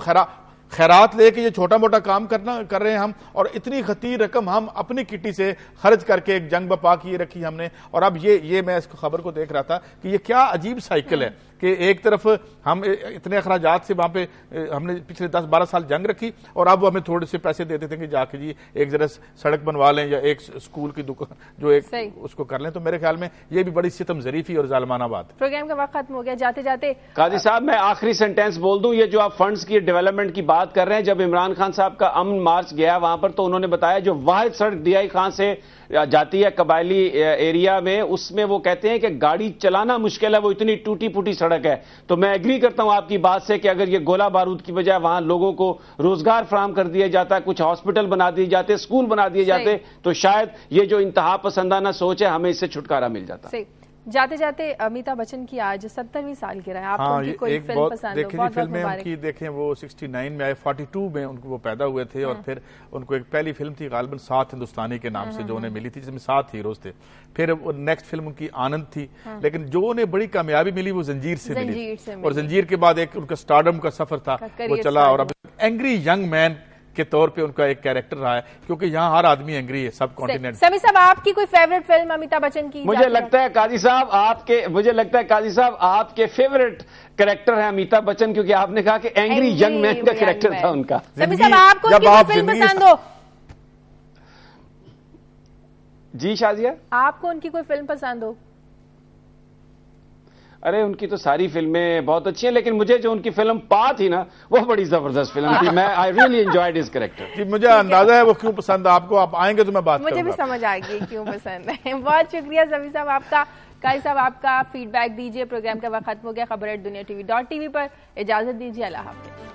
خیرات لے کے یہ چھوٹا موٹا کام کر رہے ہیں ہم، اور اتنی خطیر رقم ہم اپنی کٹی سے خرچ کر کے ایک جنگ بپا کیے رکھی ہم نے۔ اور اب یہ میں اس خبر کو دیکھ رہا تھا کہ یہ کیا عجیب سائیکل ہے کہ ایک طرف ہم اتنے اخراجات سے وہاں پہ ہم نے پچھلے 10-12 سال جنگ رکھی، اور اب وہ ہمیں تھوڑے سے پیسے دیتے تھے کہ جا کے جی ایک ذرا سڑک بنوا لیں یا ایک اسکول کی دکان جو ایک اس کو کر لیں۔ تو میرے خیال میں یہ بھی بڑی ستم ظریفی اور ظالمانہ بات ہے۔ پروگرام کا وقت ختم ہو گیا، جاتے جاتے قاضی صاحب میں آخری سینٹینس بول دوں، یہ جو آپ فنڈز کی ڈیولپمنٹ کی بات کر رہے ہیں، جب عمران خان صاحب کا امن مارچ گیا وہاں پر تو انہوں نے بتایا جو واحد سڑک ڈی آئی خان سے جاتی ہے قبائلی ایریا میں، اس میں وہ کہتے ہیں کہ گاڑی چلانا مشکل ہے، وہ اتنی ٹوٹی پھوٹی سڑک ہے۔ تو میں ایگری کرتا ہوں آپ کی بات سے کہ اگر یہ گولہ بارود کی بجائے وہاں لوگوں کو روزگار فراہم کر دیا جاتا، کچھ ہاسپٹل بنا دیے جاتے، اسکول بنا دیے جاتے، تو شاید یہ جو انتہا پسندانہ سوچ ہے ہمیں اس سے چھٹکارا مل جاتا۔ جاتے جاتے امیتابھ بچن کی آج 70ویں سالگرہ ہے، آپ کو ان کی کوئی فلم پسند ہو؟ بہت فلمیں ان کی دیکھیں، وہ 69 میں آئے، 42 میں ان کو وہ پیدا ہوئے تھے، اور پھر ان کو ایک پہلی فلم تھی غالباً 7 ہندوستانی کے نام سے جو انہیں ملی تھی، جس میں 7 ہیروز تھے۔ پھر نیکسٹ فلم ان کی آنند تھی، لیکن جو انہیں بڑی کامیابی ملی وہ زنجیر سے ملی، اور زنجیر کے بعد ایک ان کا سٹارڈم کا سفر تھا وہ چلا، اور اب اینگری ینگ مین کے طور پہ ان کا ایک کیریکٹر رہا ہے، کیونکہ یہاں ہر آدمی اینگری ہے سب کانٹیننٹ۔ سمی صاحب آپ کی کوئی فیوریٹ فلم امیتابھ بچن کی؟ مجھے لگتا ہے قاضی صاحب آپ کے فیوریٹ کریکٹر ہے امیتابھ بچن، کیونکہ آپ نے کہا کہ اینگری ینگ مین کا کریکٹر تھا ان کا۔ سمی صاحب آپ کو ان کی کوئی فلم پسند ہو؟ جی شازیہ آپ کو ان کی کوئی فلم پسند ہو؟ ارے ان کی تو ساری فلمیں بہت اچھی ہیں، لیکن مجھے جو ان کی فلم پا تھی نا وہ بڑی زبردست فلم تھی، میں I really enjoyed his character. جی مجھے اندازہ ہے وہ کیوں پسند ہے آپ کو، آپ آئیں گے تو میں بات کروں گا، مجھے بھی سمجھ آئے گی کیوں پسند ہے۔ بہت شکریہ سمی صاحب آپ کا، قاضی صاحب آپ کا فیڈ بیک دیجیے۔ پروگرام کا وقت ختم ہو گیا، خبر@دنیا TV.tv پر اجازت دیجیے، اللہ حافظ۔